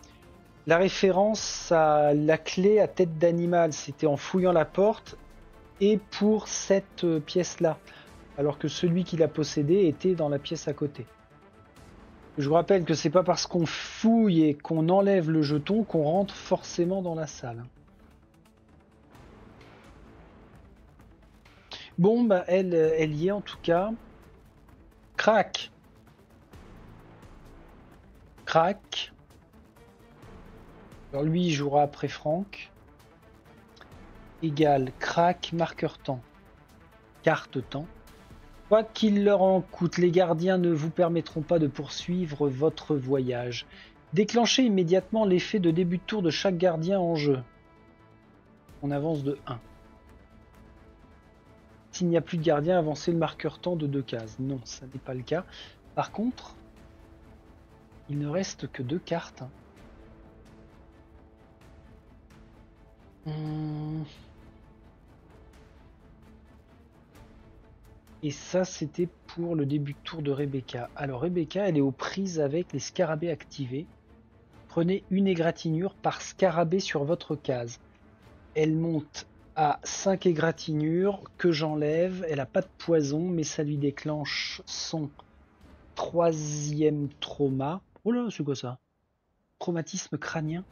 la référence à la clé à tête d'animal, c'était en fouillant la porte et pour cette pièce-là. Alors que celui qui l'a possédé était dans la pièce à côté. Je vous rappelle que c'est pas parce qu'on fouille et qu'on enlève le jeton qu'on rentre forcément dans la salle. Bon, bah elle y est en tout cas. Crac. Crac. Alors lui, il jouera après Franck. Égal, crac, marqueur temps. Carte temps. Quoi qu'il leur en coûte, les gardiens ne vous permettront pas de poursuivre votre voyage. Déclenchez immédiatement l'effet de début de tour de chaque gardien en jeu. On avance de 1. S'il n'y a plus de gardien, avancez le marqueur temps de 2 cases. Non, ça n'est pas le cas. Par contre, il ne reste que 2 cartes. Et ça, c'était pour le début de tour de Rebecca. Alors Rebecca, elle est aux prises avec les scarabées activés. Prenez une égratignure par scarabée sur votre case. Elle monte à 5 égratignures que j'enlève. Elle n'a pas de poison, mais ça lui déclenche son 3e trauma. Oh là, c'est quoi ça? Traumatisme crânien.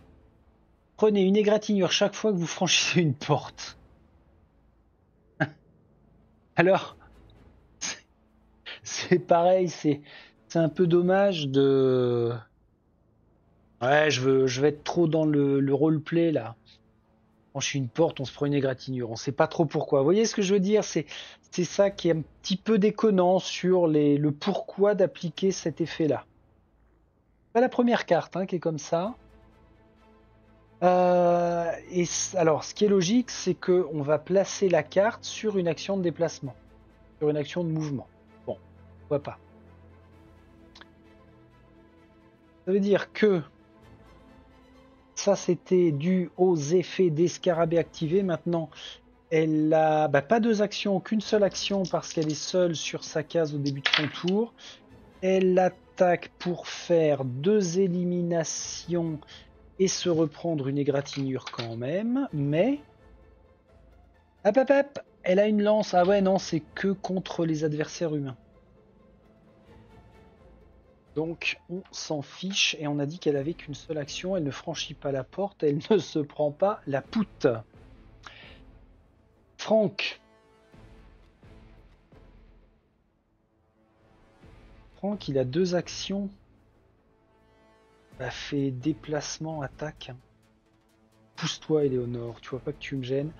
Prenez une égratignure chaque fois que vous franchissez une porte. Alors, c'est pareil, c'est un peu dommage de... Ouais, je vais être trop dans le roleplay là. On franchit une porte, on se prend une égratignure. On sait pas trop pourquoi. Vous voyez ce que je veux dire? C'est ça qui est un petit peu déconnant sur le pourquoi d'appliquer cet effet-là. Pas la première carte qui est comme ça. Alors, ce qui est logique, c'est qu'on va placer la carte sur une action de déplacement, sur une action de mouvement. Bon, pourquoi pas. Ça veut dire que ça, c'était dû aux effets des scarabées activés. Maintenant, elle a pas 2 actions, qu'une seule action parce qu'elle est seule sur sa case au début de son tour. Elle attaque pour faire 2 éliminations et se reprendre une égratignure quand même. Mais... Hop, hop, hop, elle a une lance. Ah ouais, non, c'est que contre les adversaires humains. Donc on s'en fiche et on a dit qu'elle avait qu'une seule action, elle ne franchit pas la porte, elle ne se prend pas la poutre. Franck, il a 2 actions. Il a fait déplacement, attaque. Pousse-toi, Éléonore, tu vois pas que tu me gênes.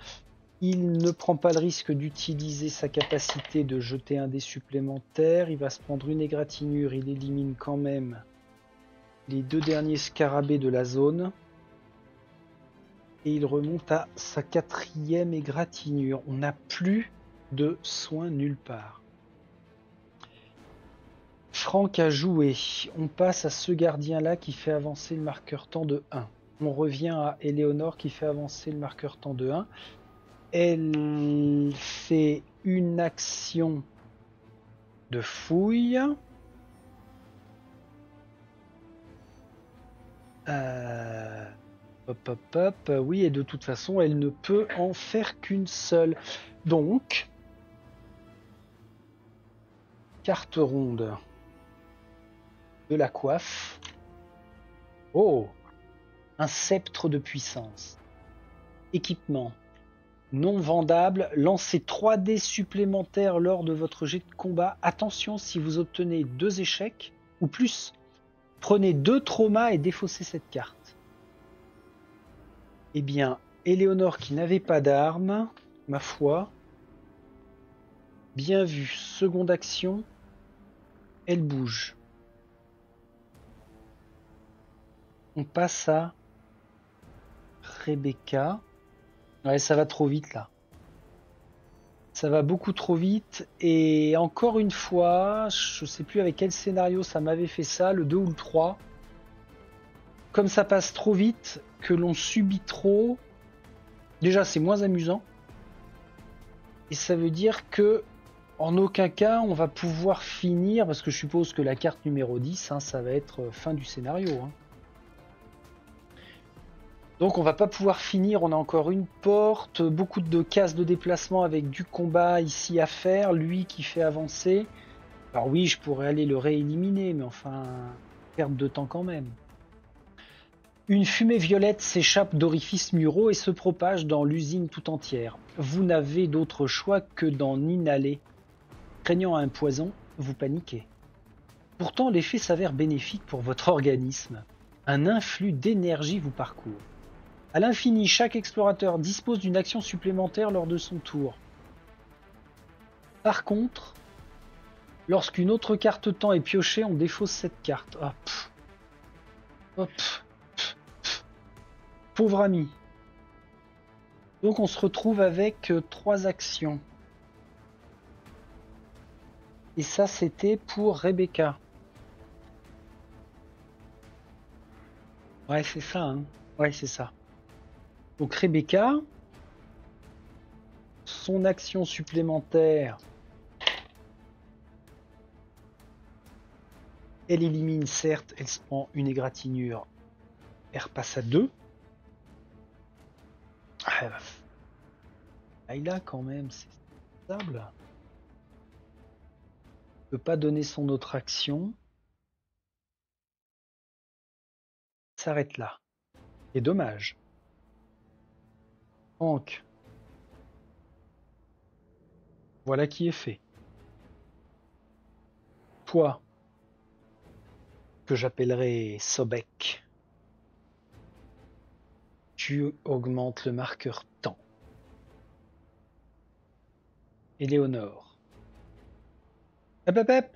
Il ne prend pas le risque d'utiliser sa capacité de jeter un dé supplémentaire. Il va se prendre une égratignure, il élimine quand même les 2 derniers scarabées de la zone. Et il remonte à sa 4e égratignure. On n'a plus de soins nulle part. Franck a joué. On passe à ce gardien-là qui fait avancer le marqueur temps de 1. On revient à Éléonore qui fait avancer le marqueur temps de 1. Elle fait une action de fouille. Hop, hop, hop. Oui, et de toute façon, elle ne peut en faire qu'une seule. Donc, carte ronde de la coiffe. Oh, un sceptre de puissance. Équipement. Non vendable, lancez 3 dés supplémentaires lors de votre jet de combat. Attention, si vous obtenez 2 échecs ou plus, prenez 2 traumas et défaussez cette carte. Eh bien, Éléonore qui n'avait pas d'arme, ma foi, bien vu, seconde action, elle bouge. On passe à Rebecca. Ouais, ça va trop vite là. Ça va beaucoup trop vite. Et encore une fois, je sais plus avec quel scénario ça m'avait fait ça, le 2 ou le 3. Comme ça passe trop vite, que l'on subit trop, déjà c'est moins amusant. Et ça veut dire que en aucun cas on va pouvoir finir, parce que je suppose que la carte numéro 10, ça va être fin du scénario. Donc on va pas pouvoir finir, on a encore une porte, beaucoup de cases de déplacement avec du combat ici à faire, lui qui fait avancer. Alors oui, je pourrais aller le rééliminer, mais enfin, perte de temps quand même. Une fumée violette s'échappe d'orifices muraux et se propage dans l'usine tout entière. Vous n'avez d'autre choix que d'en inhaler. Craignant un poison, vous paniquez. Pourtant, l'effet s'avère bénéfique pour votre organisme. Un influx d'énergie vous parcourt. À l'infini, chaque explorateur dispose d'une action supplémentaire lors de son tour. Par contre, lorsqu'une autre carte temps est piochée, on défausse cette carte. Hop. Pauvre ami. Donc on se retrouve avec 3 actions. Et ça, c'était pour Rebecca. Ouais, c'est ça. Hein. Ouais, c'est ça. Donc Rebecca, son action supplémentaire, elle élimine, certes, elle se prend une égratignure. Elle repasse à 2. Ah, Ayla, quand même, c'est stable. Ne peut pas donner son autre action. S'arrête là. C'est dommage. Franck. Voilà qui est fait. Toi, que j'appellerai Sobek, tu augmentes le marqueur temps. Éléonore. Hop, hop, hop.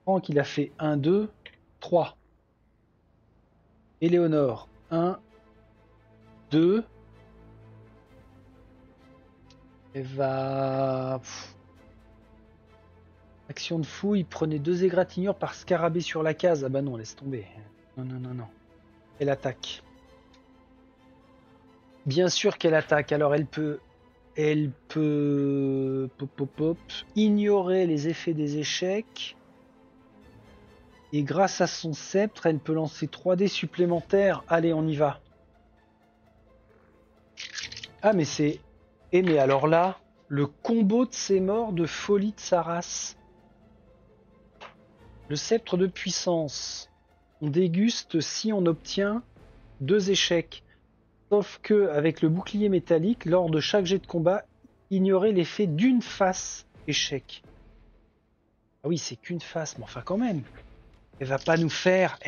Franck, il a fait 1, 2, 3. Éléonore, 1, 2. Elle va... Action de fouille, prenez 2 égratignures par scarabée sur la case. Ah bah non, laisse tomber. Non, non, non, non. Elle attaque. Bien sûr qu'elle attaque. Alors elle peut ignorer les effets des échecs. Et grâce à son sceptre, elle peut lancer 3 dés supplémentaires. Allez, on y va. Ah, mais c'est... Eh, mais alors là, le combo de ses morts de folie de sa race. Le sceptre de puissance. On déguste si on obtient 2 échecs. Sauf que, avec le bouclier métallique, lors de chaque jet de combat, ignorer l'effet d'une face échec. Ah oui, c'est qu'une face, mais enfin quand même. Elle va pas nous faire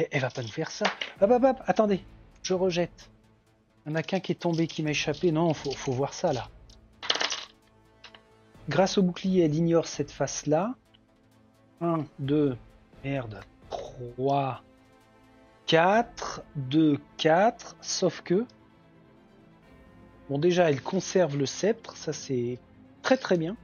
ça. Hop, hop, hop, attendez, je rejette. Il y en a qu'un qui est tombé, qui m'a échappé. Non, faut voir ça là. Grâce au bouclier, elle ignore cette face-là. 1, 2, merde, 3, 4, 2, 4, sauf que... Bon, déjà, elle conserve le sceptre, ça c'est très très bien.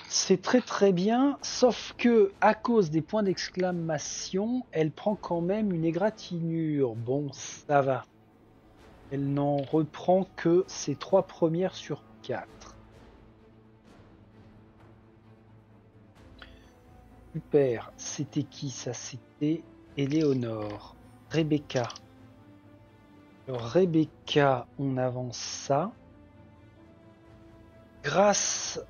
C'est très très bien, sauf que à cause des points d'exclamation, elle prend quand même une égratignure. Bon, ça va. Elle n'en reprend que ses 3 premières sur 4. Super. C'était qui ça? C'était Éléonore. Rebecca. Alors Rebecca, on avance ça. Grâce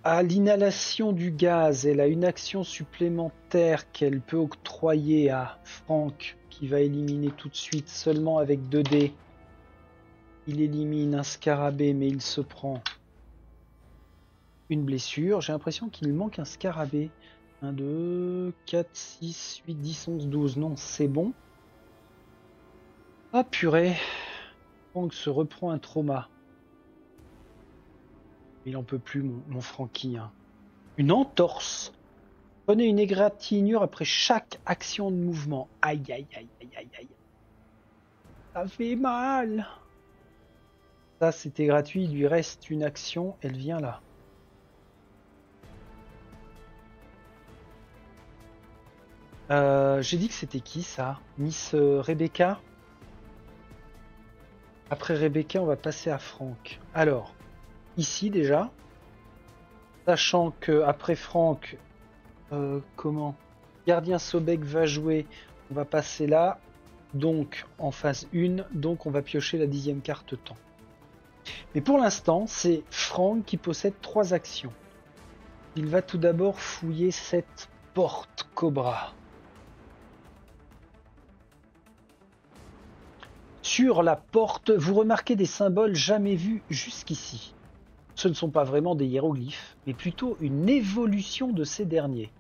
à l'inhalation du gaz, elle a une action supplémentaire qu'elle peut octroyer à Franck, qui va éliminer tout de suite seulement avec 2 dés. Il élimine un scarabée, mais il se prend une blessure. J'ai l'impression qu'il manque un scarabée. 1, 2, 4, 6, 8, 10, 11, 12. Non, c'est bon. Ah purée. Franck se reprend un trauma. Il en peut plus, mon Francky. Hein. Une entorse. Prenez une égratignure après chaque action de mouvement. Aïe, aïe, aïe, aïe, aïe, aïe. Ça fait mal. Ça, c'était gratuit. Il lui reste une action. Elle vient là. J'ai dit que c'était qui ça? Miss Rebecca? Après Rebecca, on va passer à Franck. Alors, ici déjà, sachant que après Franck, comment? Gardien Sobek va jouer, on va passer là. Donc, en phase 1, donc on va piocher la 10e carte temps. Mais pour l'instant, c'est Franck qui possède 3 actions. Il va tout d'abord fouiller cette porte Cobra. Sur la porte, vous remarquez des symboles jamais vus jusqu'ici. Ce ne sont pas vraiment des hiéroglyphes, mais plutôt une évolution de ces derniers.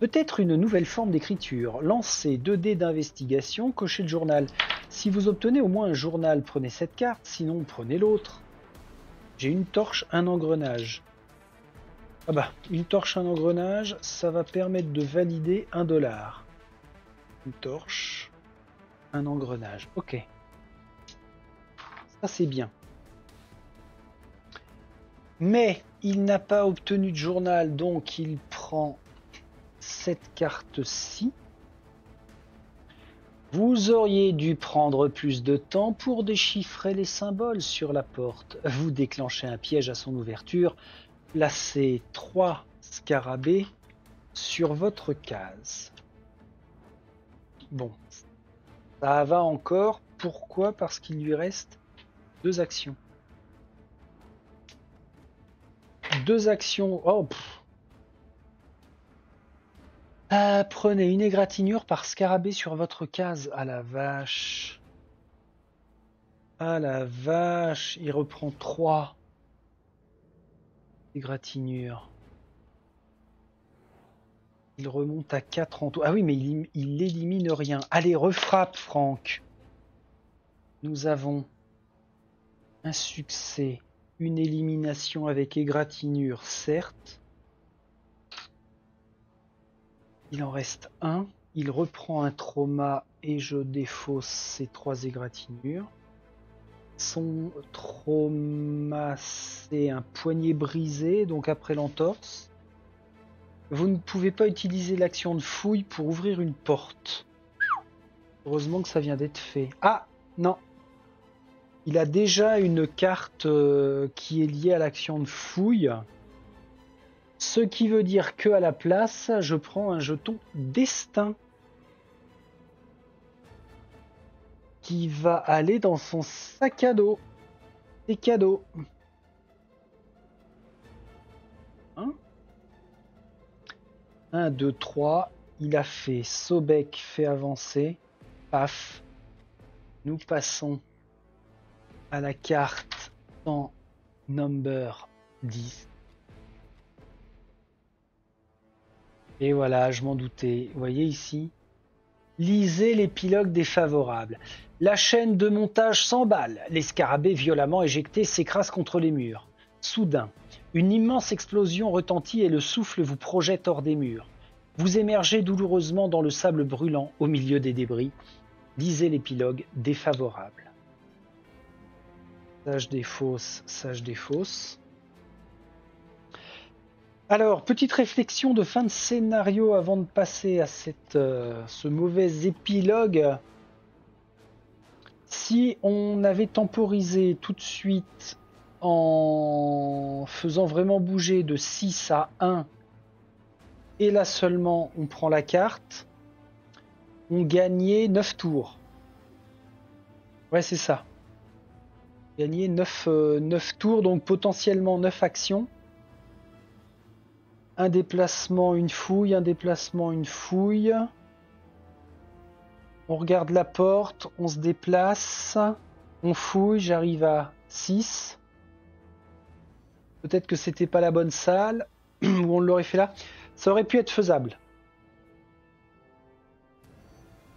Peut-être une nouvelle forme d'écriture. Lancez 2 dés d'investigation, cochez le journal. Si vous obtenez au moins un journal, prenez cette carte, sinon prenez l'autre. J'ai une torche, un engrenage. Ah bah, une torche, un engrenage, ça va permettre de valider $1. Une torche, un engrenage. Ok. Ça c'est bien. Mais il n'a pas obtenu de journal, donc il prend cette carte-ci. Vous auriez dû prendre plus de temps pour déchiffrer les symboles sur la porte. Vous déclenchez un piège à son ouverture. Placez 3 scarabées sur votre case. Bon, ça va encore. Pourquoi? Parce qu'il lui reste 2 actions. 2 actions. Oh, prenez une égratignure par scarabée sur votre case. Ah la vache. Ah la vache. Il reprend 3 égratignures. Il remonte à 4 en tout. Ah oui, mais il élimine rien. Allez, refrappe, Franck. Nous avons un succès, une élimination avec égratignure, certes. Il en reste un. Il reprend un trauma et je défausse ces 3 égratignures. Son trauma, c'est un poignet brisé, donc après l'entorse. Vous ne pouvez pas utiliser l'action de fouille pour ouvrir une porte. Heureusement que ça vient d'être fait. Ah, non. Il a déjà une carte qui est liée à l'action de fouille. Ce qui veut dire que à la place, je prends un jeton destin. Qui va aller dans son sac à dos. C'est cadeau. Hein? 1, 2, 3. Il a fait Sobek fait avancer. Paf. Nous passons à la carte en number 10. Et voilà, je m'en doutais. Vous voyez ici? Lisez l'épilogue défavorable. La chaîne de montage s'emballe. Les scarabées violemment éjectés s'écrasent contre les murs. Soudain, une immense explosion retentit et le souffle vous projette hors des murs. Vous émergez douloureusement dans le sable brûlant au milieu des débris. Lisez l'épilogue défavorable. Ça je défausse. Alors, petite réflexion de fin de scénario avant de passer à ce mauvais épilogue. Si on avait temporisé tout de suite en faisant vraiment bouger de 6 à 1, et là seulement on prend la carte, on gagnait 9 tours. Ouais, c'est ça. Gagner 9 tours, donc potentiellement 9 actions. Un déplacement, une fouille, un déplacement, une fouille. On regarde la porte, on se déplace, on fouille, j'arrive à 6. Peut-être que c'était pas la bonne salle, ou on l'aurait fait là. Ça aurait pu être faisable.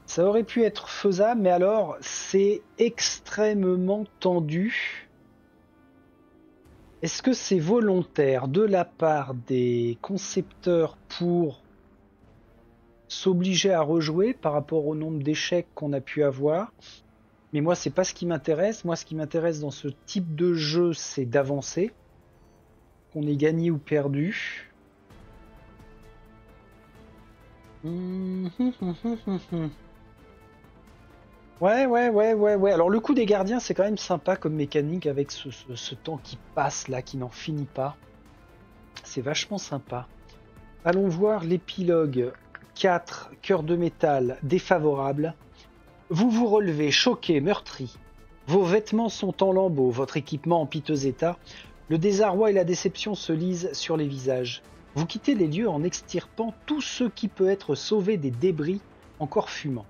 Ça aurait pu être faisable, mais alors c'est extrêmement tendu. Est-ce que c'est volontaire de la part des concepteurs pour s'obliger à rejouer par rapport au nombre d'échecs qu'on a pu avoir? Mais moi, c'est pas ce qui m'intéresse. Moi, ce qui m'intéresse dans ce type de jeu, c'est d'avancer. Qu'on ait gagné ou perdu. Ouais. Alors le coup des gardiens, c'est quand même sympa comme mécanique avec ce temps qui passe là, qui n'en finit pas. C'est vachement sympa. Allons voir l'épilogue 4, cœur de métal, défavorable. Vous vous relevez, choqué, meurtri. Vos vêtements sont en lambeaux, votre équipement en piteux état. Le désarroi et la déception se lisent sur les visages. Vous quittez les lieux en extirpant tout ce qui peut être sauvé des débris encore fumants.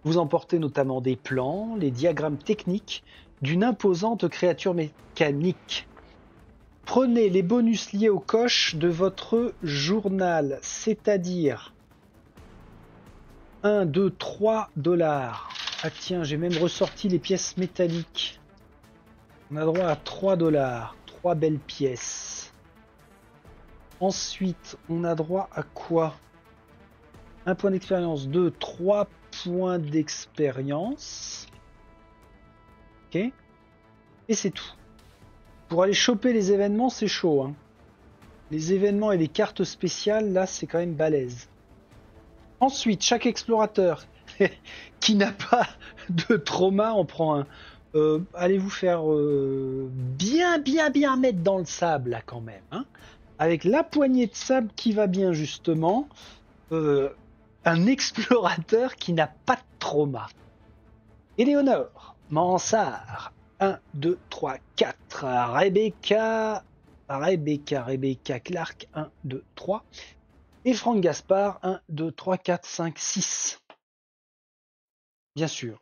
Vous emportez notamment des plans, les diagrammes techniques d'une imposante créature mécanique. Prenez les bonus liés aux coches de votre journal, c'est-à-dire 1, 2, 3 dollars. Ah tiens, j'ai même ressorti les pièces métalliques. On a droit à 3 dollars, 3 belles pièces. Ensuite, on a droit à quoi? Un point d'expérience, 2, 3 points d'expérience. Ok. Et c'est tout. Pour aller choper les événements, c'est chaud. Hein. Les événements et les cartes spéciales, là, c'est quand même balèze. Ensuite, chaque explorateur qui n'a pas de trauma en prend un. Allez vous faire bien mettre dans le sable, là, quand même. Hein. Avec la poignée de sable qui va bien, justement. Un explorateur qui n'a pas de trauma. Éléonore, Mansart, 1, 2, 3, 4. Rebecca Clark, 1, 2, 3. Et Franck Gaspard, 1, 2, 3, 4, 5, 6. Bien sûr.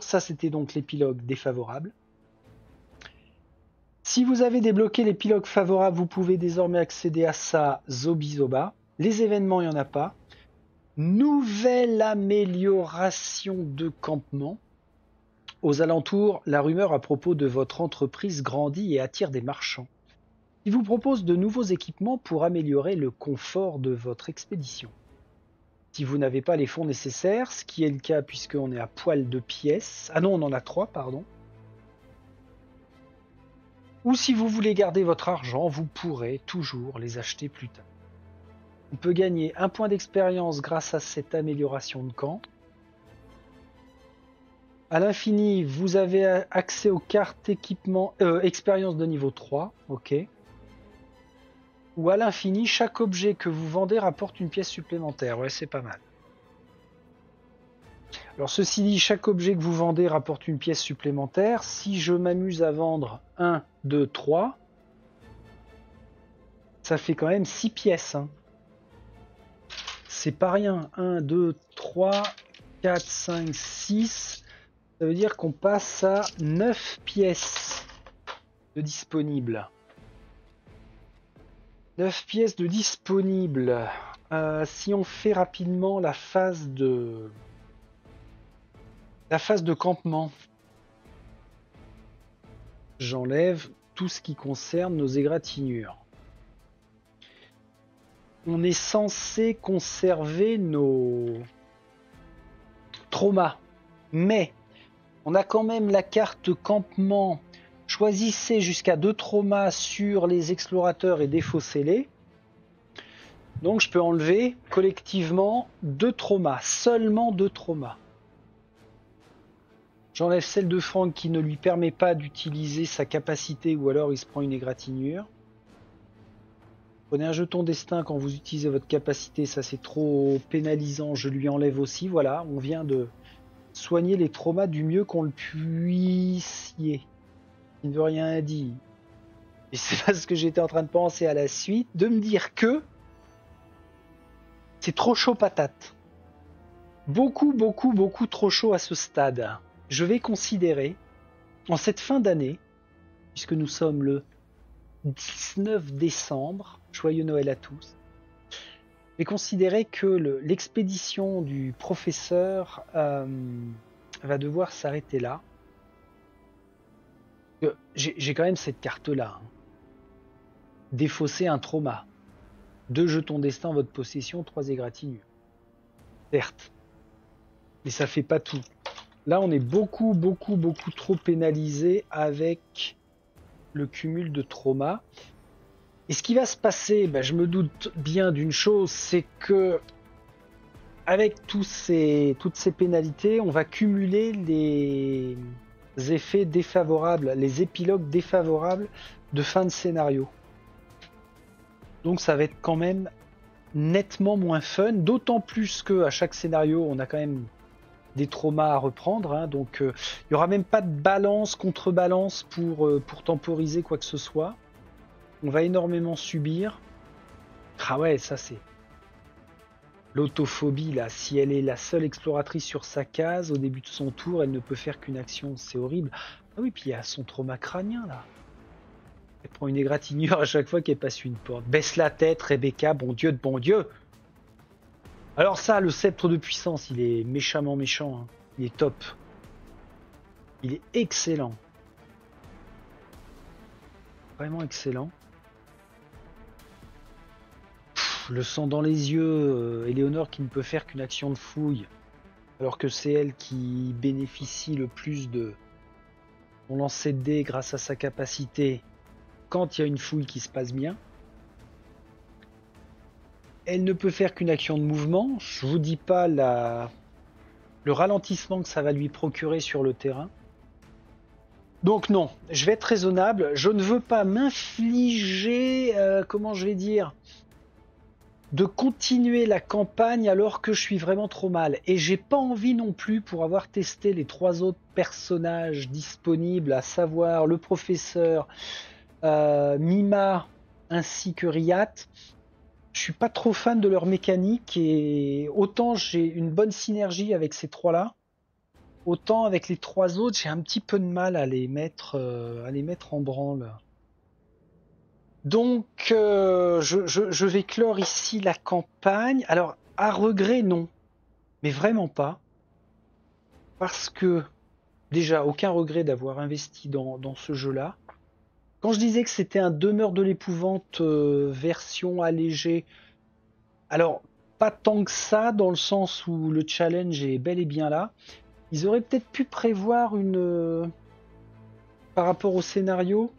Ça, c'était donc l'épilogue défavorable. Si vous avez débloqué l'épilogue favorable, vous pouvez désormais accéder à ça, Zobizoba. Les événements, il n'y en a pas. Nouvelle amélioration de campement. Aux alentours, la rumeur à propos de votre entreprise grandit et attire des marchands. Il vous propose de nouveaux équipements pour améliorer le confort de votre expédition. Si vous n'avez pas les fonds nécessaires, ce qui est le cas puisqu'on est à poil de pièces... Ah non, on en a 3, pardon. Ou si vous voulez garder votre argent, vous pourrez toujours les acheter plus tard. On peut gagner 1 point d'expérience grâce à cette amélioration de camp. À l'infini, vous avez accès aux cartes équipement, expérience de niveau 3. Ok. Ou à l'infini, chaque objet que vous vendez rapporte une pièce supplémentaire. Ouais, c'est pas mal. Alors ceci dit, chaque objet que vous vendez rapporte une pièce supplémentaire. Si je m'amuse à vendre 1, 2, 3, ça fait quand même 6 pièces. Hein. C'est pas rien. 1, 2, 3, 4, 5, 6. Ça veut dire qu'on passe à 9 pièces de disponibles. 9 pièces de disponibles. Si on fait rapidement la phase de campement, j'enlève tout ce qui concerne nos égratignures. On est censé conserver nos traumas, mais on a quand même la carte campement. Choisissez jusqu'à 2 traumas sur les explorateurs et défaussez-les. Donc je peux enlever collectivement 2 traumas, seulement 2 traumas. J'enlève celle de Franck qui ne lui permet pas d'utiliser sa capacité ou alors il se prend une égratignure. Prenez un jeton destin quand vous utilisez votre capacité, ça c'est trop pénalisant, je lui enlève aussi. Voilà, on vient de soigner les traumas du mieux qu'on le puissiez. Il ne veut rien dire. Et c'est parce que j'étais en train de penser à la suite, de me dire que c'est trop chaud patate. Beaucoup trop chaud à ce stade. Je vais considérer, en cette fin d'année, puisque nous sommes le 19 décembre, joyeux Noël à tous, je vais considérer que l'expédition du professeur va devoir s'arrêter là. J'ai quand même cette carte-là. Hein. Défausser un trauma. 2 jetons destin en votre possession, 3 égratignures. Certes. Mais ça fait pas tout. Là, on est beaucoup trop pénalisé avec le cumul de trauma. Et ce qui va se passer, je me doute bien d'une chose, c'est que avec toutes ces pénalités, on va cumuler les effets défavorables, les épilogues défavorables de fin de scénario. Donc ça va être quand même nettement moins fun, d'autant plus que à chaque scénario, on a quand même des traumas à reprendre, hein, donc il n'y aura même pas de balance, contrebalance pour temporiser quoi que ce soit. On va énormément subir. Ah ouais, ça c'est l'autophobie là. Si elle est la seule exploratrice sur sa case au début de son tour, elle ne peut faire qu'une action, c'est horrible. Ah oui, puis il y a son trauma crânien là. Elle prend une égratignure à chaque fois qu'elle passe une porte. Baisse la tête, Rebecca, bon Dieu de bon Dieu. Alors ça, le sceptre de puissance, il est méchamment méchant. Hein. Il est top. Il est excellent. Vraiment excellent. Le sang dans les yeux, Éléonore qui ne peut faire qu'une action de fouille, alors que c'est elle qui bénéficie le plus de son lancer de dés grâce à sa capacité quand il y a une fouille qui se passe bien. Elle ne peut faire qu'une action de mouvement. Je vous dis pas le ralentissement que ça va lui procurer sur le terrain. Donc non, je vais être raisonnable. Je ne veux pas m'infliger, comment je vais dire, de continuer la campagne alors que je suis vraiment trop mal. Et j'ai pas envie non plus, pour avoir testé les 3 autres personnages disponibles, à savoir le professeur, Mima ainsi que Riat, je suis pas trop fan de leur mécanique et autant j'ai une bonne synergie avec ces 3-là, autant avec les 3 autres j'ai un petit peu de mal à les mettre en branle. Donc je vais clore ici la campagne. Alors à regret non, mais vraiment pas, parce que déjà aucun regret d'avoir investi dans ce jeu-là. Quand je disais que c'était un demeure de l'épouvante version allégée, alors pas tant que ça, dans le sens où le challenge est bel et bien là. Ils auraient peut-être pu prévoir par rapport au scénario,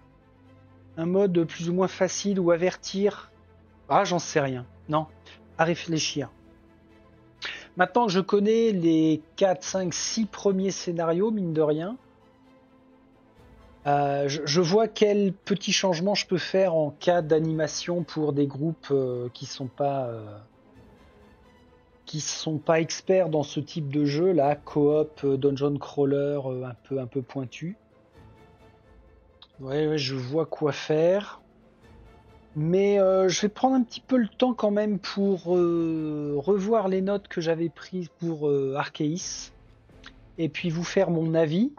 un mode plus ou moins facile ou avertir. Ah, j'en sais rien. Non, à réfléchir. Maintenant que je connais les 4, 5, 6 premiers scénarios, mine de rien, je vois quels petits changements je peux faire en cas d'animation pour des groupes qui sont pas experts dans ce type de jeu là, coop, dungeon crawler, un peu pointu. Ouais, je vois quoi faire. Mais je vais prendre un petit peu le temps quand même pour revoir les notes que j'avais prises pour Arceus et puis vous faire mon avis,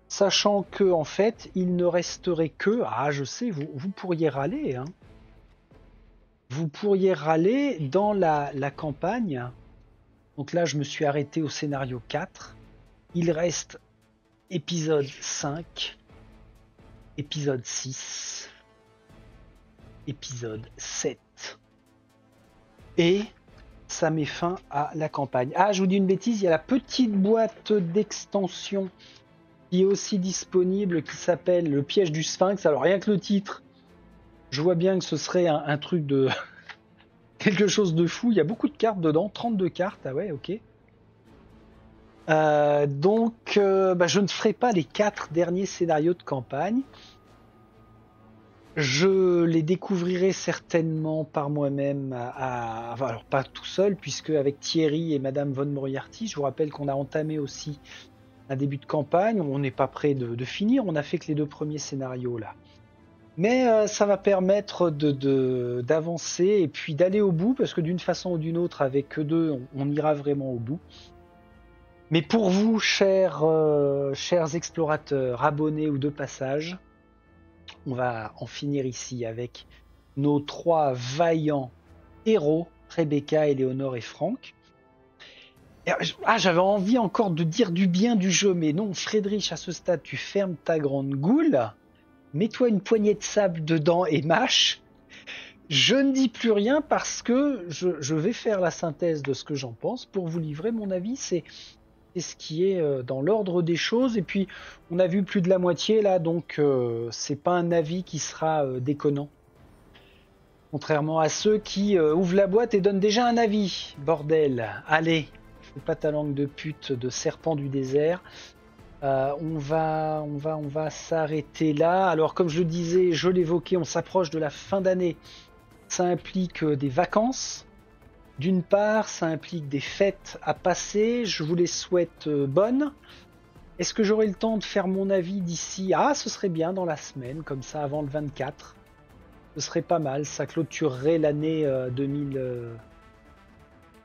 sachant que en fait il ne resterait que, ah je sais, vous pourriez râler, hein. Vous pourriez râler dans la campagne. Donc là je me suis arrêté au scénario 4. Il reste épisode 5, épisode 6, épisode 7. Et ça met fin à la campagne. Ah, je vous dis une bêtise, il y a la petite boîte d'extension qui est aussi disponible, qui s'appelle le piège du Sphinx. Alors rien que le titre, je vois bien que ce serait un truc de quelque chose de fou. Il y a beaucoup de cartes dedans, 32 cartes. Ah ouais, ok. Donc je ne ferai pas les 4 derniers scénarios de campagne. Je les découvrirai certainement par moi-même, alors pas tout seul, puisque avec Thierry et Madame Von Moriarty, je vous rappelle qu'on a entamé aussi un début de campagne. On n'est pas prêt de finir, on a fait que les 2 premiers scénarios là. Mais ça va permettre d'avancer et puis d'aller au bout, parce que d'une façon ou d'une autre, avec eux 2, on ira vraiment au bout. Mais pour vous, chers explorateurs, abonnés ou de passage, on va en finir ici avec nos 3 vaillants héros, Rebecca, Éléonore et Franck. Ah, j'avais envie encore de dire du bien du jeu, mais non, Friedrich, à ce stade, tu fermes ta grande goule, mets-toi une poignée de sable dedans et mâche. Je ne dis plus rien parce que je vais faire la synthèse de ce que j'en pense pour vous livrer mon avis. C'est ce qui est dans l'ordre des choses. Et puis, on a vu plus de la moitié là, donc c'est pas un avis qui sera déconnant. Contrairement à ceux qui ouvrent la boîte et donnent déjà un avis. Bordel, allez, fais pas ta langue de pute de serpent du désert. On va s'arrêter là. Alors, comme je le disais, je l'évoquais, on s'approche de la fin d'année. Ça implique des vacances. D'une part, ça implique des fêtes à passer. Je vous les souhaite bonnes. Est-ce que j'aurai le temps de faire mon avis d'ici? Ah, ce serait bien dans la semaine, comme ça, avant le 24. Ce serait pas mal. Ça clôturerait l'année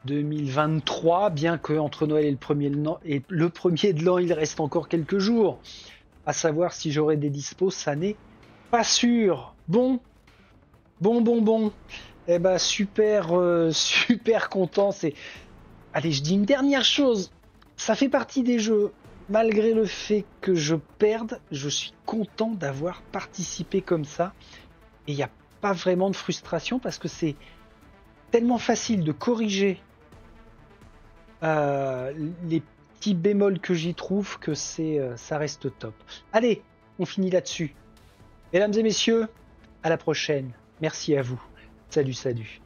2023, bien que entre Noël et le premier de l'an, il reste encore quelques jours. À savoir si j'aurai des dispos, ça n'est pas sûr. Bon. Eh ben super content. Allez, je dis une dernière chose. Ça fait partie des jeux. Malgré le fait que je perde, je suis content d'avoir participé comme ça. Et il n'y a pas vraiment de frustration parce que c'est tellement facile de corriger les petits bémols que j'y trouve que ça reste top. Allez, on finit là-dessus. Mesdames et messieurs, à la prochaine. Merci à vous. Salut, salut.